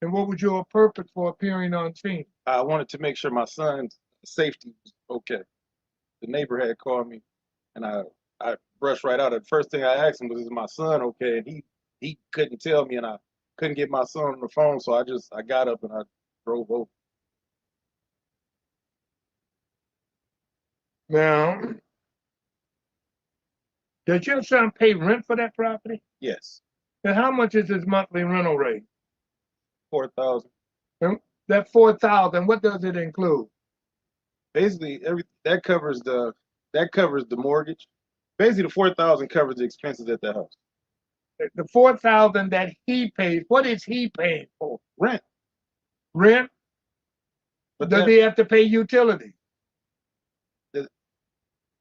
D: And what was your purpose for appearing on scene? I wanted to make sure my son's safety was okay. The neighbor had called me, and I brushed right out. The first thing I asked him was, "Is my son okay?" And he couldn't tell me, and I couldn't get my son on the phone, so I got up and I drove over. Now, does your son pay rent for that property? Yes. And how much is his monthly rental rate? $4,000. And that $4,000, what does it include? Basically, that covers the mortgage. Basically, the $4,000 covers the expenses at the house. The $4,000 that he pays, what is he paying for? Rent. Rent? But does he have to pay utilities?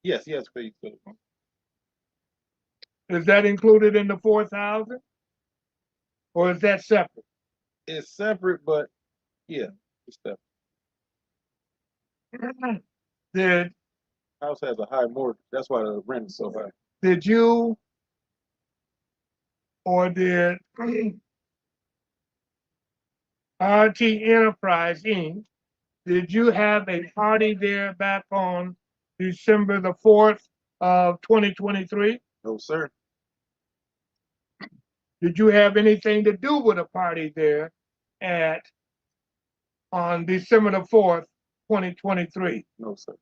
D: Yes, he has to pay utilities. Is that included in the $4,000? Or is that separate? It's separate, but yeah, it's separate. Did house has a high mortgage. That's why the rent is so high. Did you or did RT Enterprise Inc., did you have a party there back on December the 4th of 2023? No, sir. Did you have anything to do with a party there on December the 4th, 2023? No, sir.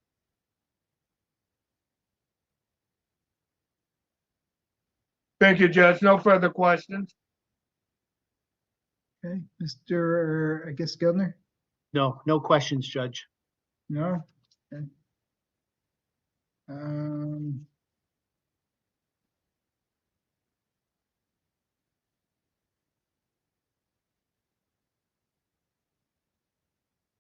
D: Thank you, Judge. No further questions.
E: Okay, Mr. I guess Gildner?
F: No questions, Judge.
E: No? Okay.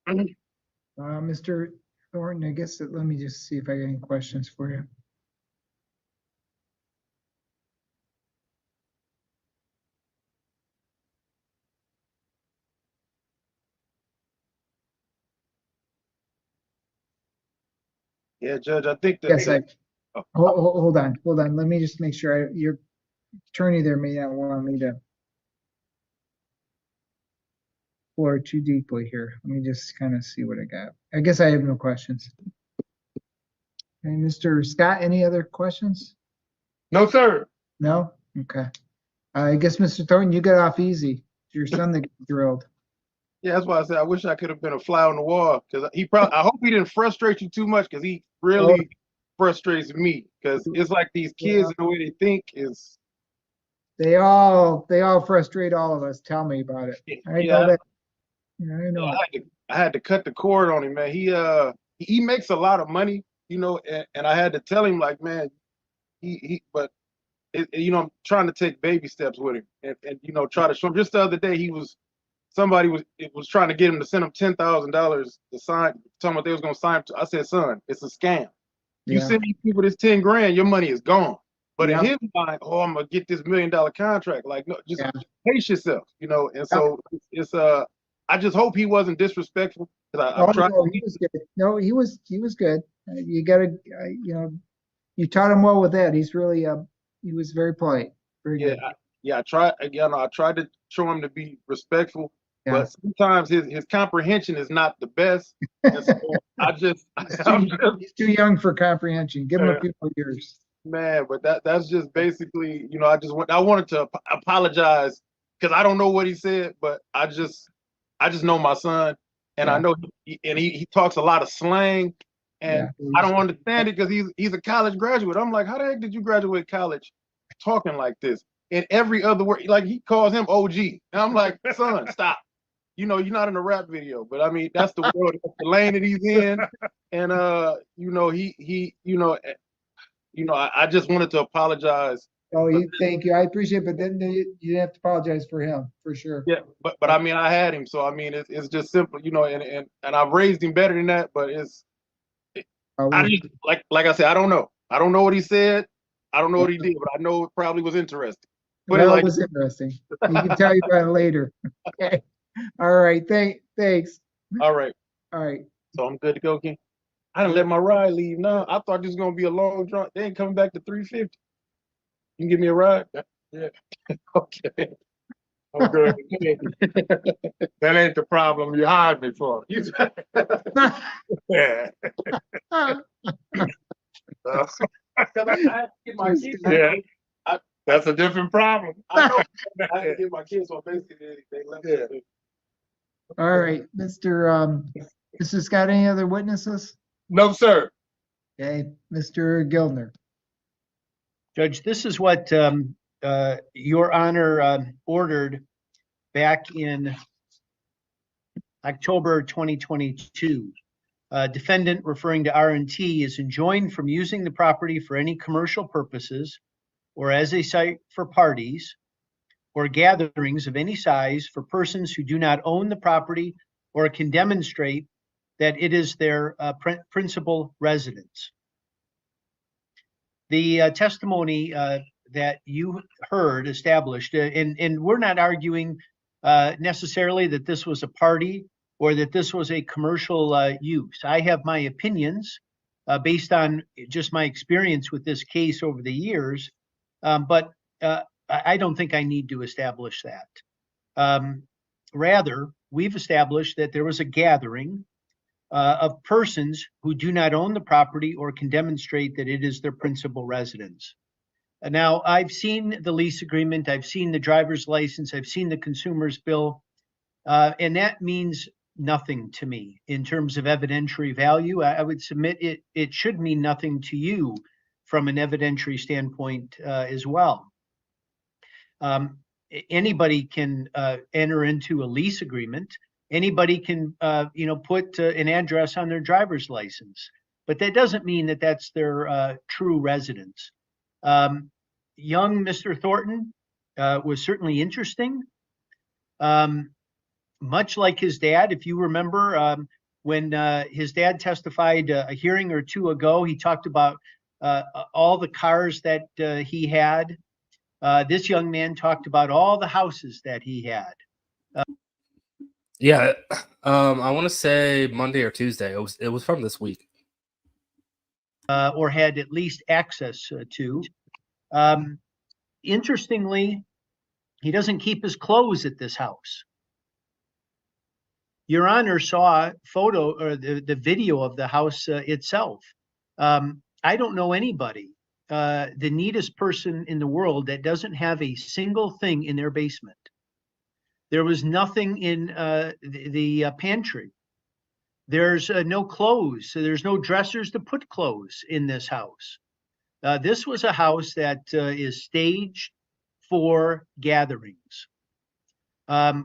E: Mr. Thornton, I guess let me just see if I got any questions for you.
G: Yeah, Judge, I think that.
E: Yes, hold on. Let me just make sure your attorney there may not want me to explore too deeply here. Let me just kind of see what I got. I guess I have no questions. Okay, Mr. Scott, any other questions?
D: No, sir.
E: No? Okay. I guess, Mr. Thornton, you got off easy. Your son that got thrilled.
G: Yeah, that's why I said I wish I could have been a fly on the wall, because he probably. I hope he didn't frustrate you too much, because he really frustrates me. Because it's like these kids, the way they think is.
E: They all frustrate all of us. Tell me about it. I know that. Yeah, I know.
G: I had to cut the cord on him, man. He makes a lot of money, and I had to tell him, like, man, but I'm trying to take baby steps with him, and try to show him. Just the other day, somebody was trying to get him to send him $10,000 to sign, talking about they was gonna sign. I said, son, it's a scam. You send these people this 10 grand, your money is gone. But in his mind, I'm gonna get this $1 million contract. Like, no, just pace yourself, And so it's I just hope he wasn't disrespectful.
E: No, he was good. No, he was good. You gotta, you taught him well with that. He's really, he was very polite. Very good.
G: I tried to show him to be respectful, but sometimes his comprehension is not the best. And so
E: he's too young for comprehension. Give him a few more years.
G: Man, but that's just basically, I wanted to apologize, because I don't know what he said, but I just know my son, and I know he talks a lot of slang, and I don't understand it, because he's a college graduate. I'm like, how the heck did you graduate college talking like this? And every other word, like, he calls him OG. And I'm like, son, stop. You're not in a rap video, but I mean, that's the world, that's the lane that he's in. And I just wanted to apologize.
E: Oh, thank you. I appreciate it, but then you didn't have to apologize for him, for sure.
G: Yeah, but I mean, I had him, so I mean, it's just simple, and I've raised him better than that. But I just, like I said, I don't know. I don't know what he said. I don't know what he did, but I know it probably was interesting. But
E: it was interesting. We can tell you about it later. Okay. All right. Thanks.
G: All right.
E: So
G: I'm good to go, King. I didn't let my ride leave. No, I thought this was gonna be a long drive. They ain't coming back to 350. You can give me a ride? Yeah. Okay.
D: I'm good. That ain't the problem you hired me for. Yeah. That's a different problem.
G: I know. I had to get my kids, so basically they left it.
E: All right, Mr. Scott, any other witnesses?
D: No, sir.
E: Okay, Mr. Gildner.
F: Judge, this is what Your Honor ordered back in October 2022. Defendant, referring to R&T, is enjoined from using the property for any commercial purposes or as a site for parties or gatherings of any size for persons who do not own the property or can demonstrate that it is their principal residence. The testimony that you heard established, and we're not arguing necessarily that this was a party or that this was a commercial use. I have my opinions based on just my experience with this case over the years, but I don't think I need to establish that. Rather, we've established that there was a gathering of persons who do not own the property or can demonstrate that it is their principal residence. Now, I've seen the lease agreement, I've seen the driver's license, I've seen the consumer's bill, and that means nothing to me in terms of evidentiary value. I would submit it should mean nothing to you from an evidentiary standpoint as well. Anybody can enter into a lease agreement. Anybody can, put an address on their driver's license, but that doesn't mean that that's their true residence. Young Mr. Thornton was certainly interesting. Much like his dad, if you remember, When his dad testified a hearing or two ago, he talked about all the cars that he had. This young man talked about all the houses that he had.
A: Yeah, I want to say Monday or Tuesday. It was from this week.
F: Or had at least access to. Interestingly, he doesn't keep his clothes at this house. Your Honor saw photo or the video of the house itself. I don't know anybody, the neatest person in the world, that doesn't have a single thing in their basement. There was nothing in the pantry. There's no clothes. So there's no dressers to put clothes in this house. This was a house that is staged for gatherings.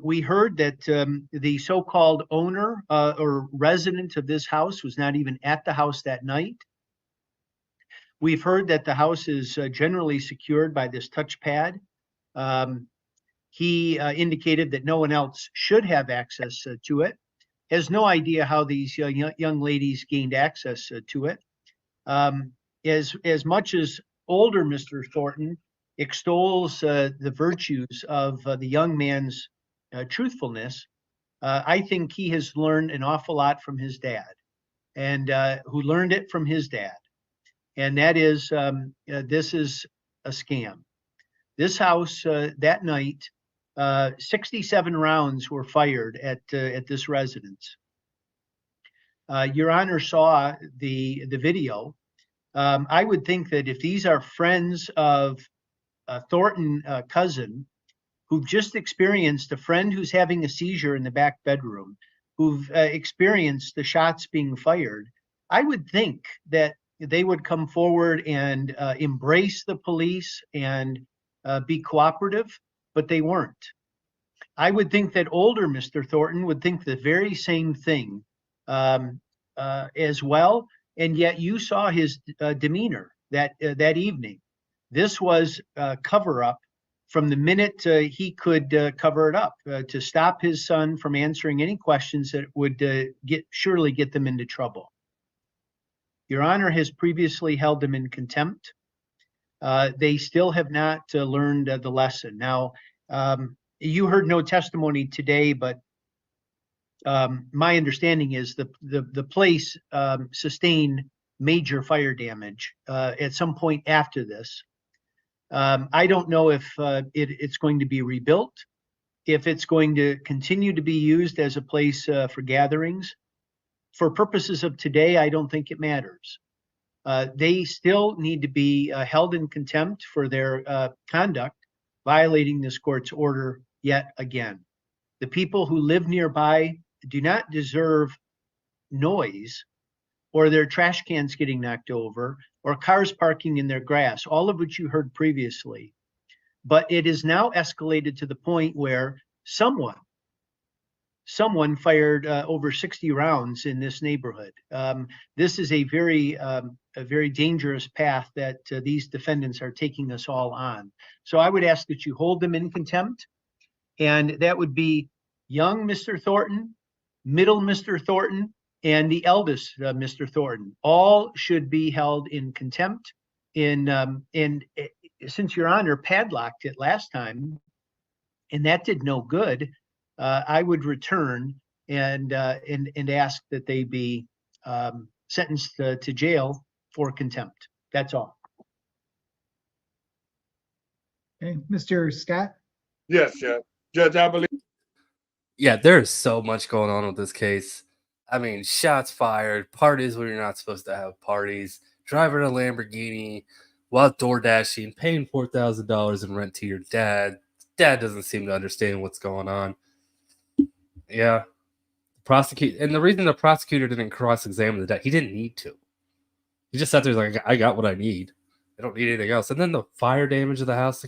F: We heard that the so-called owner or resident of this house was not even at the house that night. We've heard that the house is generally secured by this touchpad. He indicated that no one else should have access to it. Has no idea how these young ladies gained access to it. As much as older Mr. Thornton extols the virtues of the young man's truthfulness, I think he has learned an awful lot from his dad, and who learned it from his dad. And that is, this is a scam. This house that night, 67 rounds were fired at this residence. Your Honor saw the video. I would think that if these are friends of Thornton cousin, who've just experienced a friend who's having a seizure in the back bedroom, who've experienced the shots being fired, I would think that they would come forward and embrace the police and be cooperative, but they weren't. I would think that older Mr. Thornton would think the very same thing as well, and yet you saw his demeanor that evening. This was a cover-up from the minute he could cover it up to stop his son from answering any questions that would surely get them into trouble. Your Honor has previously held them in contempt. They still have not learned the lesson. Now, you heard no testimony today, but my understanding is the place sustained major fire damage at some point after this. I don't know if it's going to be rebuilt, if it's going to continue to be used as a place for gatherings. For purposes of today, I don't think it matters. They still need to be held in contempt for their conduct, violating this court's order yet again. The people who live nearby do not deserve noise, or their trash cans getting knocked over, or cars parking in their grass, all of which you heard previously. But it is now escalated to the point where someone fired over 60 rounds in this neighborhood. This is a very dangerous path that these defendants are taking us all on. So I would ask that you hold them in contempt, and that would be young Mr. Thornton, middle Mr. Thornton, and the eldest Mr. Thornton. All should be held in contempt. And since Your Honor padlocked it last time, and that did no good, I would return and ask that they be sentenced to jail for contempt. That's all.
E: Okay, Mr. Scott?
D: Yes, Judge. Judge, I believe.
A: Yeah, there's so much going on with this case. I mean, shots fired, parties where you're not supposed to have parties, driving a Lamborghini while door dashing, paying $4,000 in rent to your dad. Dad doesn't seem to understand what's going on. Yeah. And the reason the prosecutor didn't cross-examine the dad, he didn't need to. He just sat there like, I got what I need. I don't need anything else. And then the fire damage of the house.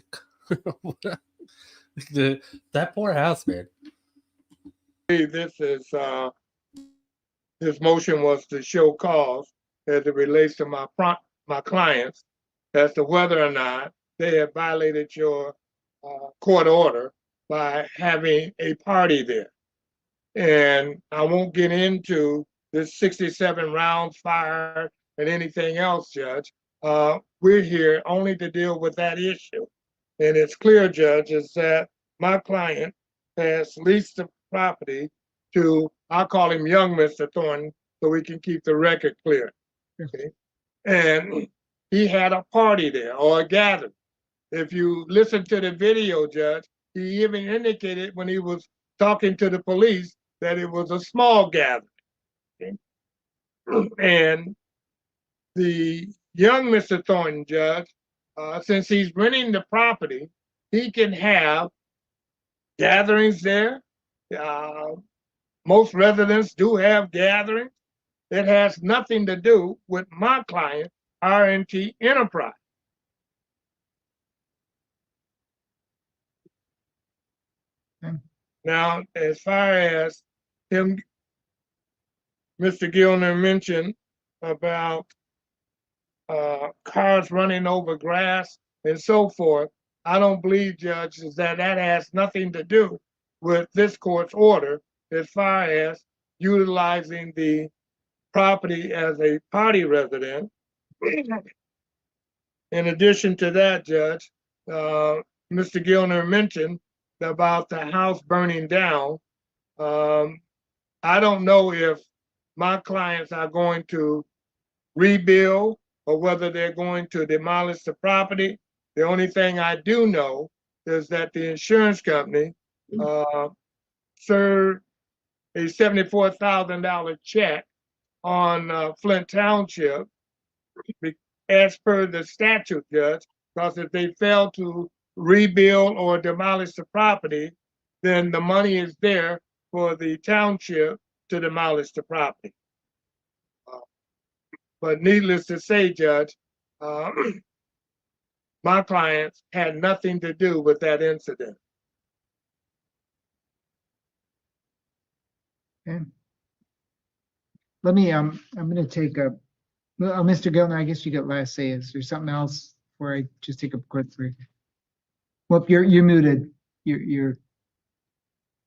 A: That poor house, man.
D: This is this motion was to show cause as it relates to my clients as to whether or not they have violated your court order by having a party there. And I won't get into this 67 rounds fired and anything else, Judge. We're here only to deal with that issue. And it's clear, Judge, is that my client has leased the property to, I'll call him young Mr. Thornton, so we can keep the record clear. Okay. And he had a party there or a gathering. If you listen to the video, Judge, he even indicated when he was talking to the police that it was a small gathering. Okay. And the young Mr. Thornton, Judge, since he's renting the property, he can have gatherings there. Most residents do have gatherings. It has nothing to do with my client, R&T Enterprise.
E: Okay.
D: Now, as far as him, Mr. Gilner mentioned about cars running over grass and so forth, I don't believe, judges, that has nothing to do with this court's order as far as utilizing the property as a party residence. In addition to that, Judge, Mr. Gilner mentioned about the house burning down. I don't know if my clients are going to rebuild or whether they're going to demolish the property. The only thing I do know is that the insurance company served a $74,000 check on Flint Township as per the statute, Judge, because if they fail to rebuild or demolish the property, then the money is there for the township to demolish the property. But needless to say, Judge, my clients had nothing to do with that incident.
E: Okay. Let me, I'm gonna take a, Mr. Gilner, I guess you get last say. Is there something else where I just take a quick break? Well, you're muted. You're.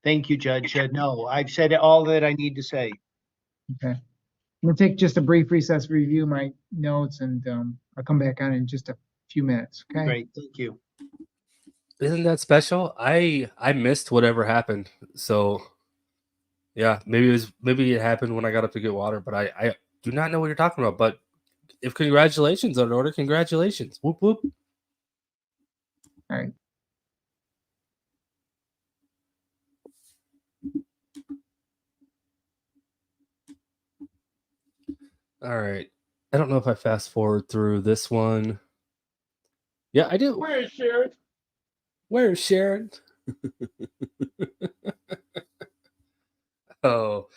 F: Thank you, Judge. No, I've said all that I need to say.
E: Okay. I'm gonna take just a brief recess, review my notes, and I'll come back on in just a few minutes. Okay.
F: Great, thank you.
A: Isn't that special? I missed whatever happened. So yeah, maybe it happened when I got up to get water, but I do not know what you're talking about. But if congratulations are in order, congratulations. Whoop whoop.
E: All right.
A: All right. I don't know if I fast forward through this one. Yeah, I do.
D: Where is Sharon?
A: Where's Sharon? Oh,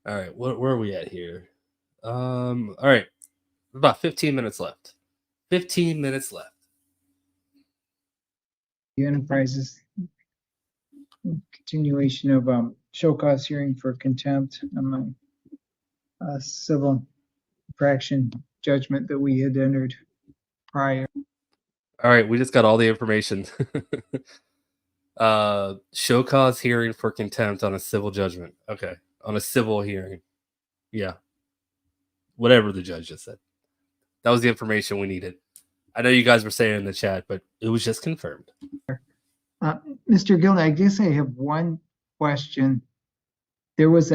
A: all right. Where are we at here? All right. About 15 minutes left. 15 minutes left.
E: The Enterprises continuation of show cause hearing for contempt on my civil infraction judgment that we had entered prior.
A: All right, we just got all the information. Show cause hearing for contempt on a civil judgment. Okay, on a civil hearing. Yeah. Whatever the judge just said. That was the information we needed. I know you guys were saying in the chat, but it was just confirmed.
E: Mr. Gilner, I guess I have one question. There was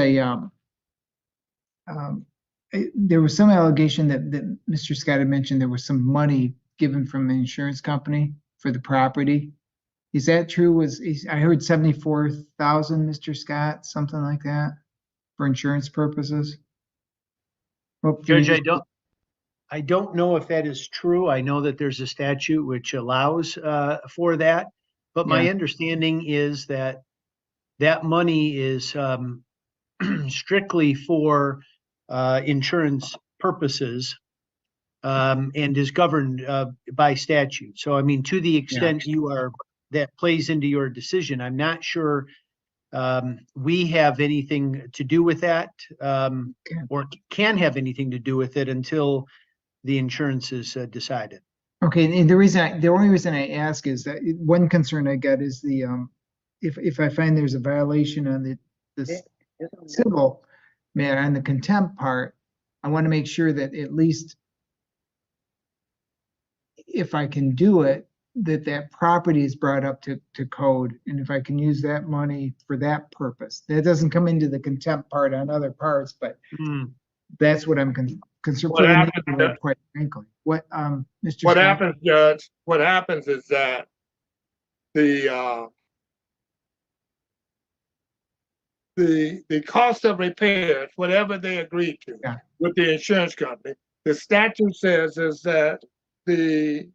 E: there was some allegation that Mr. Scott had mentioned there was some money given from the insurance company for the property. Is that true? I heard 74,000, Mr. Scott, something like that, for insurance purposes? Well,
F: Judge, I don't know if that is true. I know that there's a statute which allows for that, but my understanding is that that money is strictly for insurance purposes and is governed by statute. So, I mean, to the extent that plays into your decision, I'm not sure we have anything to do with that or can have anything to do with it until the insurance is decided.
E: Okay, and the only reason I ask is that one concern I got is the if I find there's a violation on the civil, matter, on the contempt part, I want to make sure that at least if I can do it, that property is brought up to code, and if I can use that money for that purpose. That doesn't come into the contempt part on other parts, but that's what I'm concerned
D: What
E: for the
D: happens,
E: neighborhood, quite frankly. What, Mr.
D: What
E: Scott?
D: happens, Judge, what happens is that the cost of repairs, whatever they agreed to
E: Yeah.
D: with the insurance company, the statute says is that the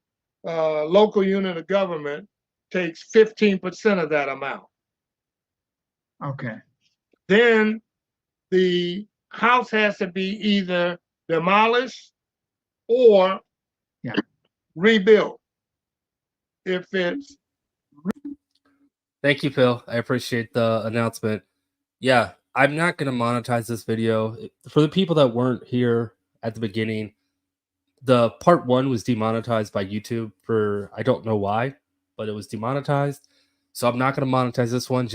D: local unit of government takes 15% of that amount.
E: Okay,
D: Then the house has to be either demolished or
E: Yeah.
D: rebuilt. If it's
A: Thank you, Phil. I appreciate the announcement. Yeah, I'm not going to monetize this video. For the people that weren't here at the beginning, the part 1 was demonetized by YouTube for, I don't know why, but it was demonetized. So I'm not going to monetize this one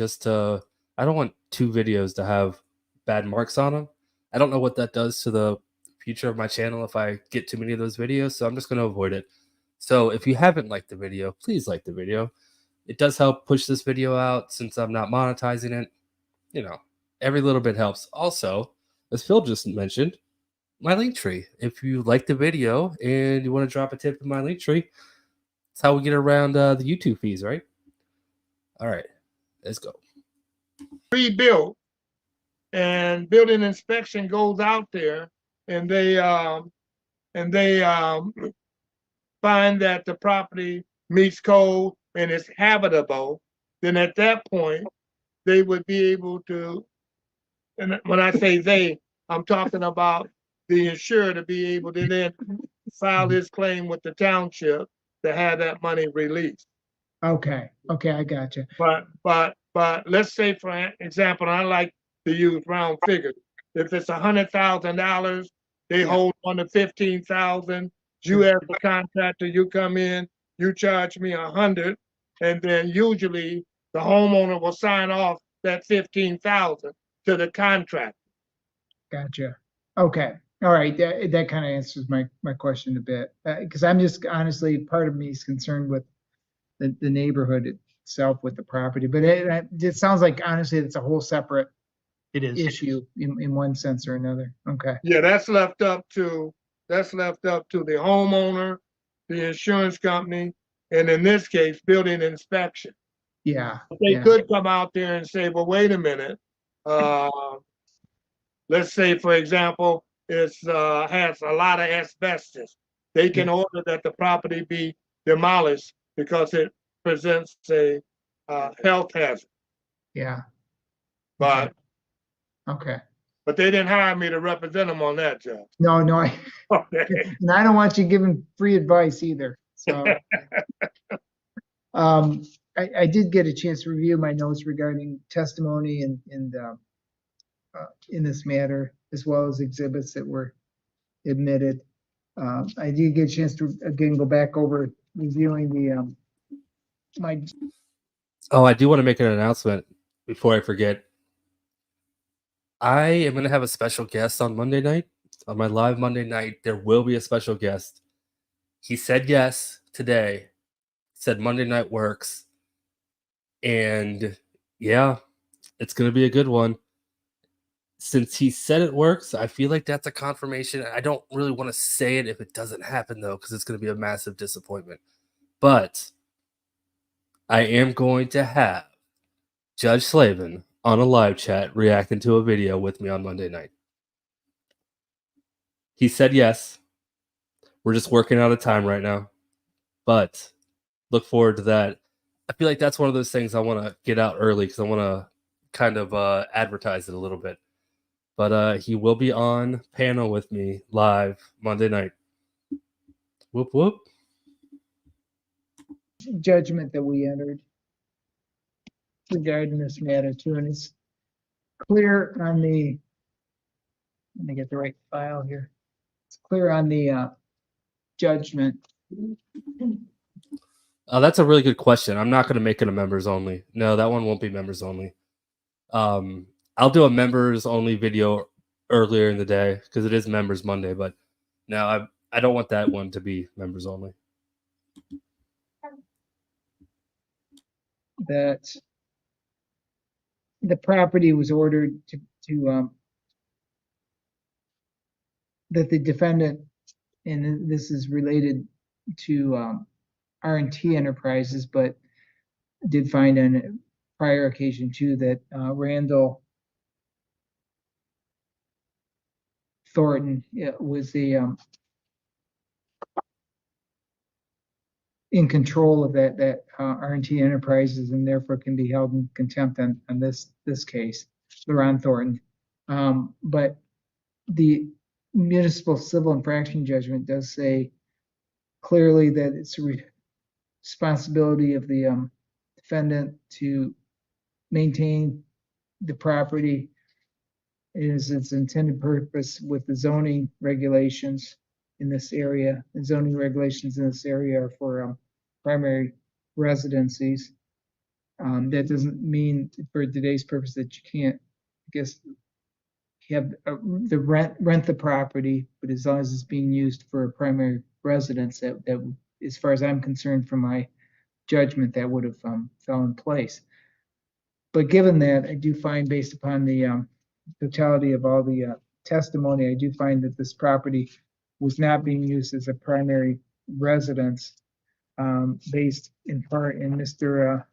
A: I don't want 2 videos to have bad marks on them. I don't know what that does to the future of my channel if I get too many of those videos, so I'm just going to avoid it. So if you haven't liked the video, please like the video. It does help push this video out since I'm not monetizing it. You know, every little bit helps. Also, as Phil just mentioned, my link tree. If you like the video and you want to drop a tip in my link tree, that's how we get around the YouTube fees, right? All right, let's go.
D: rebuilt and building inspection goes out there and they find that the property meets code and is habitable, then at that point they would be able to, and when I say they, I'm talking about the insurer, to be able to then file his claim with the township to have that money released.
E: okay, I got you.
D: But let's say, for example, I like to use round figures. If it's $100,000, they
E: Yeah.
D: hold on to 15,000. You as the contractor, you come in, you charge me 100, and then usually the homeowner will sign off that 15,000 to the contractor.
E: Gotcha. Okay. All right. That kind of answers my question a bit. Because I'm just honestly, part of me is concerned with the neighborhood itself with the property. But it sounds like honestly it's a whole separate
F: It is.
E: issue in one sense or another. Okay.
D: Yeah, that's left up to the homeowner, the insurance company, and in this case, building inspection.
E: Yeah.
D: They
E: Yeah.
D: could come out there and say, well, wait a minute. Let's say, for example, it's has a lot of asbestos. They can order that the property be demolished because it presents a health hazard.
E: Yeah.
D: But
E: Okay.
D: but they didn't hire me to represent them on that, Judge.
E: No,
D: Okay.
E: and I don't want you giving free advice either. So, I did get a chance to review my notes regarding testimony and in this matter, as well as exhibits that were admitted. I did get a chance to again go back over reviewing the my
A: Oh, I do want to make an announcement before I forget. I am going to have a special guest on Monday night. On my live Monday night, there will be a special guest. He said yes today. Said Monday night works. And yeah, it's going to be a good one. Since he said it works, I feel like that's a confirmation. I don't really want to say it if it doesn't happen, though, because it's going to be a massive disappointment. But I am going to have Judge Slavin on a live chat reacting to a video with me on Monday night. He said yes. We're just working out a time right now. But look forward to that. I feel like that's one of those things I want to get out early because I want to kind of advertise it a little bit. But he will be on panel with me live Monday night. Whoop, whoop.
E: judgment that we entered regarding this matter too, and it's clear on the, let me get the right file here. It's clear on the judgment.
A: That's a really good question. I'm not going to make it a members only. No, that one won't be members only. I'll do a members only video earlier in the day because it is Members Monday. But no, I don't want that one to be members only.
E: That the property was ordered to that the defendant, and this is related to R&T Enterprises, but did find on a prior occasion too that Randall Thornton was in control of that R&T Enterprises, and therefore can be held in contempt on this case, LaRon Thornton. But the municipal civil infraction judgment does say clearly that it's a responsibility of the defendant to maintain the property. It is its intended purpose with the zoning regulations in this area. The zoning regulations in this area are for primary residencies. That doesn't mean for today's purpose that you can't, I guess, have the rent the property, but as long as it's being used for a primary residence, that as far as I'm concerned, from my judgment, that would have fell in place. But given that, I do find, based upon the totality of all the testimony, I do find that this property was not being used as a primary residence, based in part in Mr.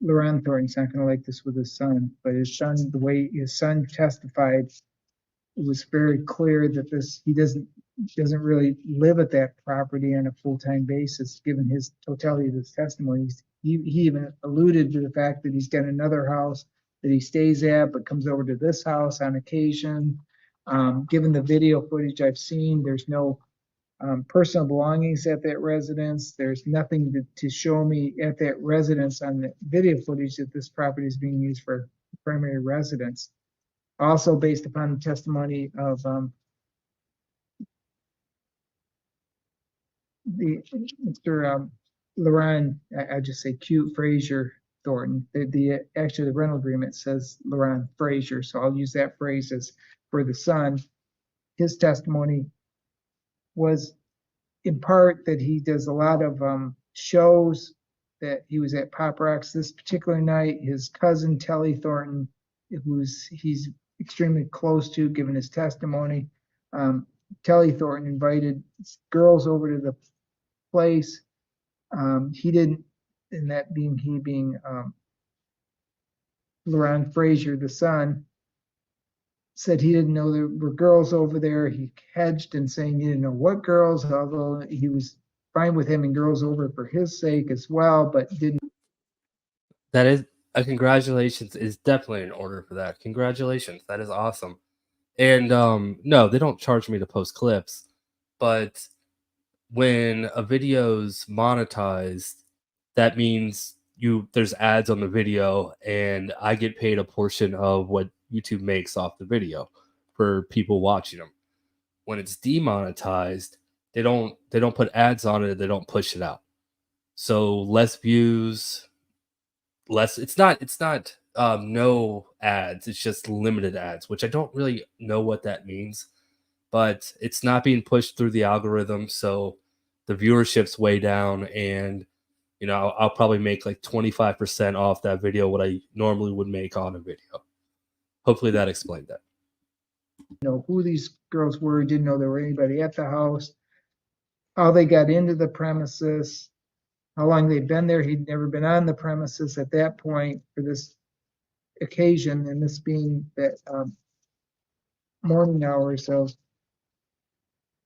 E: LaRon Thornton's not going to like this with his son, but his son, the way his son testified, it was very clear that he doesn't really live at that property on a full-time basis, given his totality of his testimony. He even alluded to the fact that he's got another house that he stays at, but comes over to this house on occasion. Given the video footage I've seen, there's no personal belongings at that residence. There's nothing to show me at that residence on the video footage that this property is being used for primary residence. Also, based upon the testimony of Mr. LaRon, I just say Q Frazier Thornton. Actually the rental agreement says LaRon Frazier, so I'll use that phrase as for the son. His testimony was in part that he does a lot of shows, that he was at Pop Rocks this particular night. His cousin Telly Thornton, he's extremely close to, given his testimony, Telly Thornton invited girls over to the place. He didn't, and that being LaRon Frazier, the son, said he didn't know there were girls over there. He hedged in saying he didn't know what girls, although he was fine with having girls over for his sake as well, but didn't.
A: That is a congratulations is definitely in order for that. Congratulations. That is awesome. And no, they don't charge me to post clips, but when a video's monetized, that means there's ads on the video, and I get paid a portion of what YouTube makes off the video for people watching them. When it's demonetized, they don't put ads on it, they don't push it out. So less views, less, it's not no ads, it's just limited ads, which I don't really know what that means, but it's not being pushed through the algorithm, so the viewership's way down, and I'll probably make like 25% off that video what I normally would make on a video. Hopefully that explained that.
E: Who these girls were, didn't know there were anybody at the house, how they got into the premises, how long they'd been there. He'd never been on the premises at that point for this occasion, and this being that morning hours of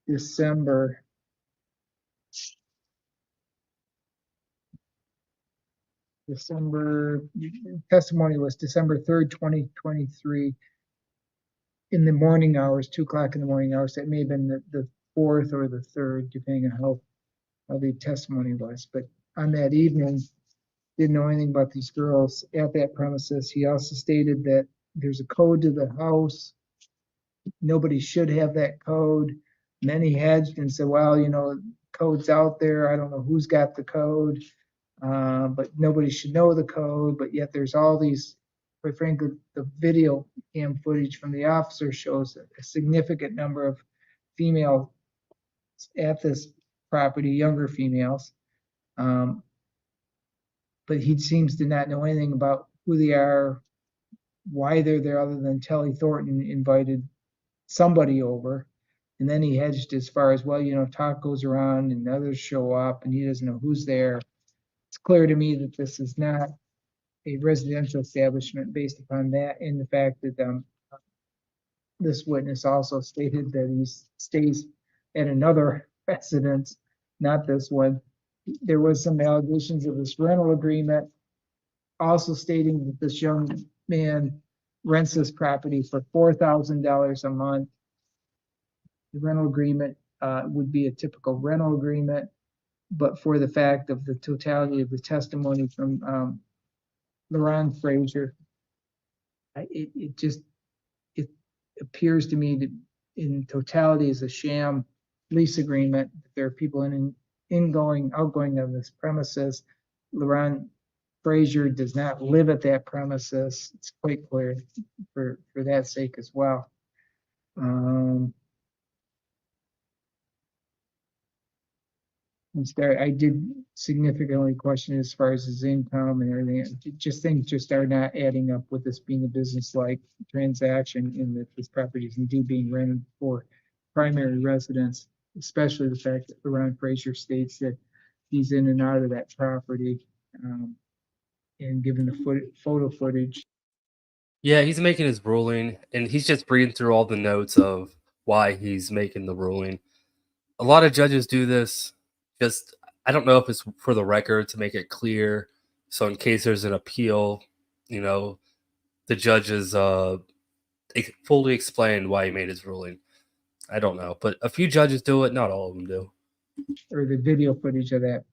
E: December. Testimony was December 3rd, 2023, in the morning hours, 2:00 in the morning hours. That may have been the 4th or the 3rd, depending on how the testimony was. But on that evening, didn't know anything about these girls at that premises. He also stated that there's a code to the house. Nobody should have that code. And then he hedged and said, well, code's out there. I don't know who's got the code, but nobody should know the code. But yet there's all these quite frankly, the video cam footage from the officer shows a significant number of females at this property, younger females. But he seems to not know anything about who they are, why they're there, other than Telly Thornton invited somebody over. And then he hedged as far as, well, talk goes around and others show up and he doesn't know who's there. It's clear to me that this is not a residential establishment based upon that, and the fact that this witness also stated that he stays at another residence, not this one. There was some allegations of this rental agreement, also stating that this young man rents this property for $4,000 a month. The rental agreement would be a typical rental agreement, but for the fact of the totality of the testimony from LaRon Frazier, it appears to me that in totality is a sham lease agreement. There are people ingoing, outgoing of this premises. LaRon Frazier does not live at that premises. It's quite clear for that sake as well. I did significantly question as far as his income and everything. Things just are not adding up with this being a business-like transaction, in that this property is indeed being rented for primary residence, especially the fact that LaRon Frazier states that he's in and out of that property, and given the photo footage.
A: Yeah, he's making his ruling, and he's just reading through all the notes of why he's making the ruling. A lot of judges do this. I don't know if it's for the record to make it clear. So in case there's an appeal, the judges fully explain why he made his ruling. I don't know, but a few judges do it. Not all of them do.
E: Or the video footage of that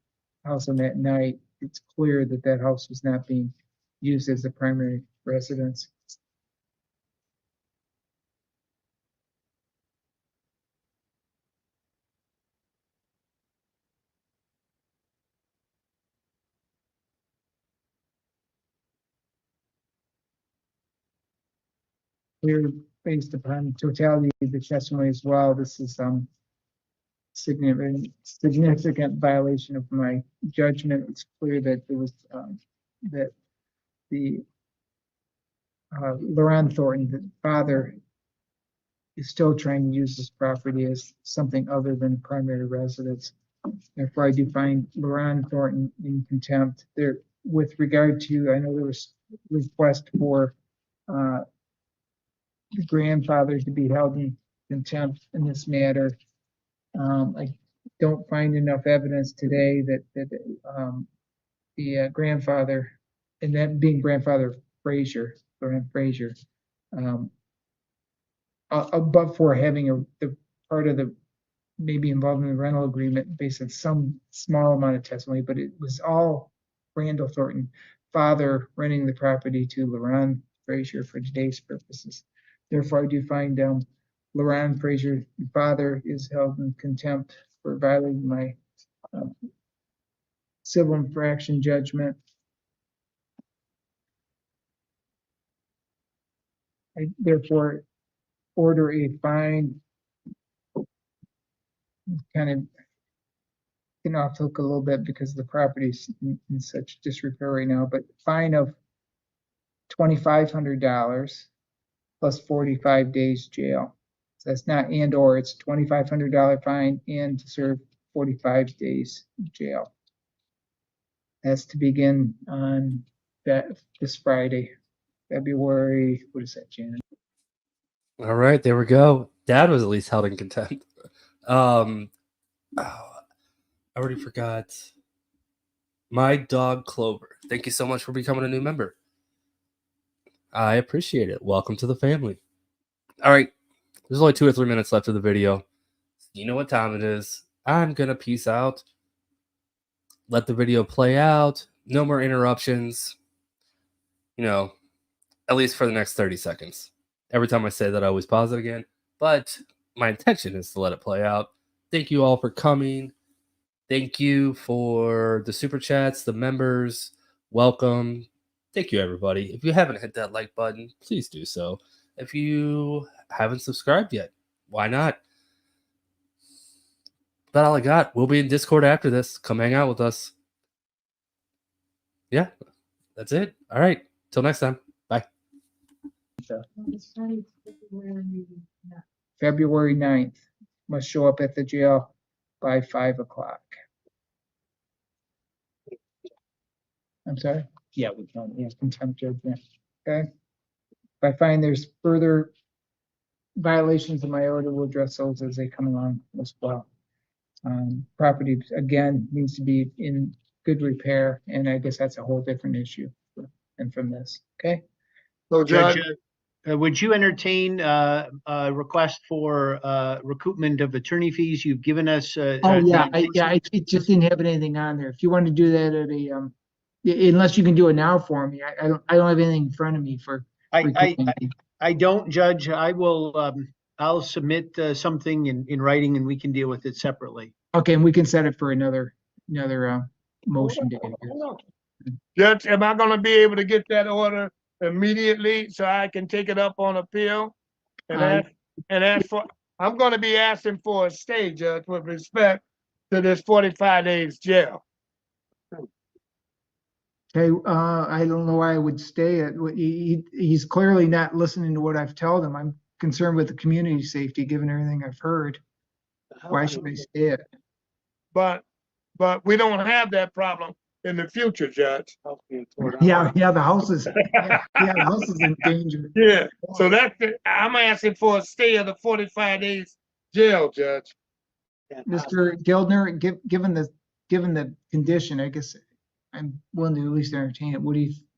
E: house on that night, it's clear that that house was not being used as a primary residence. Clear based upon totality of the testimony as well. This is significant violation of my judgment. It's clear that there was that the LaRon Thornton, the father, is still trying to use this property as something other than primary residence. Therefore, I do find LaRon Thornton in contempt. There, with regard to, I know there was request for the grandfather to be held in contempt in this matter. I don't find enough evidence today that the grandfather, and that being grandfather Frazier, LaRon Frazier, but for having the part of the maybe involved in the rental agreement based on some small amount of testimony, but it was all Randall Thornton, father, renting the property to LaRon Frazier for today's purposes. Therefore, I do find LaRon Frazier, father, is held in contempt for violating my civil infraction judgment. I therefore order a fine. Kind of getting off hook a little bit because the property is in such disrepair right now, but fine of $2,500 plus 45 days jail. So that's not and or, it's $2,500 fine and to serve 45 days jail. That's to begin on this Friday, February, what is that, Janet?
A: All right, there we go. Dad was at least held in contempt. I already forgot. My dog Clover. Thank you so much for becoming a new member. I appreciate it. Welcome to the family. All right, there's only 2 or 3 minutes left of the video. You know what time it is. I'm gonna peace out. Let the video play out. No more interruptions. At least for the next 30 seconds. Every time I say that, I always pause it again. But my intention is to let it play out. Thank you all for coming. Thank you for the super chats, the members. Welcome. Thank you, everybody. If you haven't hit that like button, please do so. If you haven't subscribed yet, why not? That's all I got. We'll be in Discord after this. Come hang out with us. Yeah, that's it. All right. Till next time. Bye.
E: February 9th, must show up at the jail by 5 o'clock. I'm sorry? Yeah, we can, yeah, contempt judgment, okay? If I find there's further violations of my order, we'll address those as they come along as well. Property, again, needs to be in good repair, and I guess that's a whole different issue and from this, okay?
G: So
F: Judge,
G: Judge,
F: would you entertain a request for recoupment of attorney fees? You've given us.
E: Oh, yeah, I just didn't have anything on there. If you want to do that at a, unless you can do it now for me, I don't have anything in front of me for.
F: I don't, Judge. I will, I'll submit something in writing and we can deal with it separately.
E: Okay, and we can set it for another motion date.
D: Judge, am I gonna be able to get that order immediately so I can take it up on appeal? And ask for, I'm gonna be asking for a stay, Judge, with respect to this 45 days jail.
E: Okay, I don't know why I would stay it. He's clearly not listening to what I've told him. I'm concerned with the community safety, given everything I've heard. Why should I stay it?
D: But we don't have that problem in the future, Judge.
E: Yeah, the house is, the house is in danger.
D: Yeah, so that's it. I'm asking for a stay of the 45 days jail, Judge.
E: Mr. Gildner, given the condition, I guess I'm willing to at least entertain it.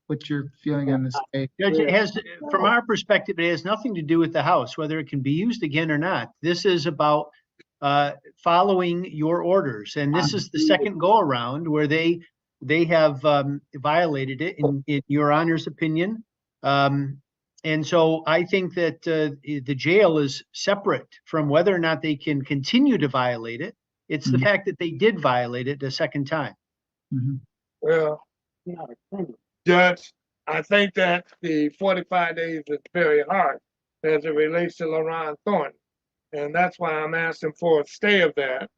E: What's your feeling on this?
F: Judge, it has, from our perspective, it has nothing to do with the house, whether it can be used again or not. This is about following your orders, and this is the second go around where they have violated it in your honor's opinion. And so I think that the jail is separate from whether or not they can continue to violate it. It's the fact that they did violate it a second time.
D: Well, Judge, I think that the 45 days is very hard as it relates to LaRon Thornton. And that's why I'm asking for a stay of that.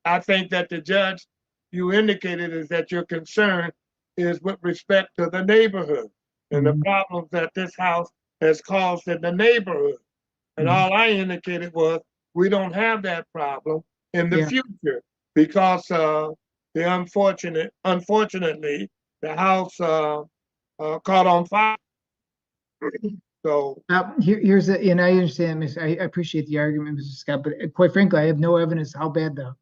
D: I think that the judge, you indicated is that your concern is with respect to the neighborhood and the problems that this house has caused in the neighborhood. And all I indicated was we don't have that problem in the future because unfortunately, the house caught on fire. So
E: here's and I understand, I appreciate the argument, Mr. Scott, but quite frankly, I have no evidence how bad the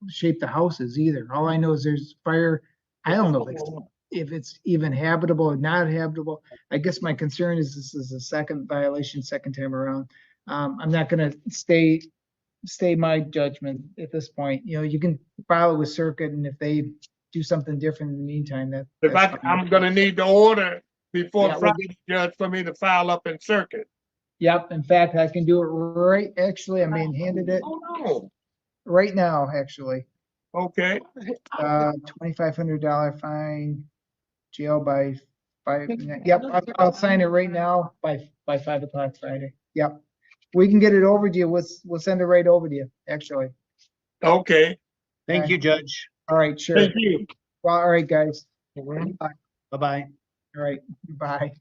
E: shape the house is either. All I know is there's fire. I don't know if it's even habitable or not habitable. I guess my concern is this is a second violation, second time around. I'm not going to stay my judgment at this point. You know, you can file it with circuit, and if they do something different in the meantime,
D: I'm going to need the order before Friday, Judge, for me to file up in circuit.
E: Yep. In fact, I can do it right. Actually, I'm being handed it right now. Actually.
D: Okay.
E: $2,500 fine, jail by 5. Yep. I'll sign it right now by 5 o'clock Friday. Yep. We can get it over to you. We'll send it right over to you. Actually.
D: Okay.
F: Thank you, Judge.
E: All right. Sure.
D: Thank you.
E: Well, all right, guys.
F: Bye-bye.
E: All right. Bye.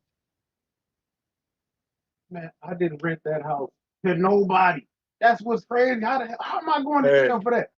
G: man, I didn't rent that house to nobody. That's what's crazy. How am I going to jail for that?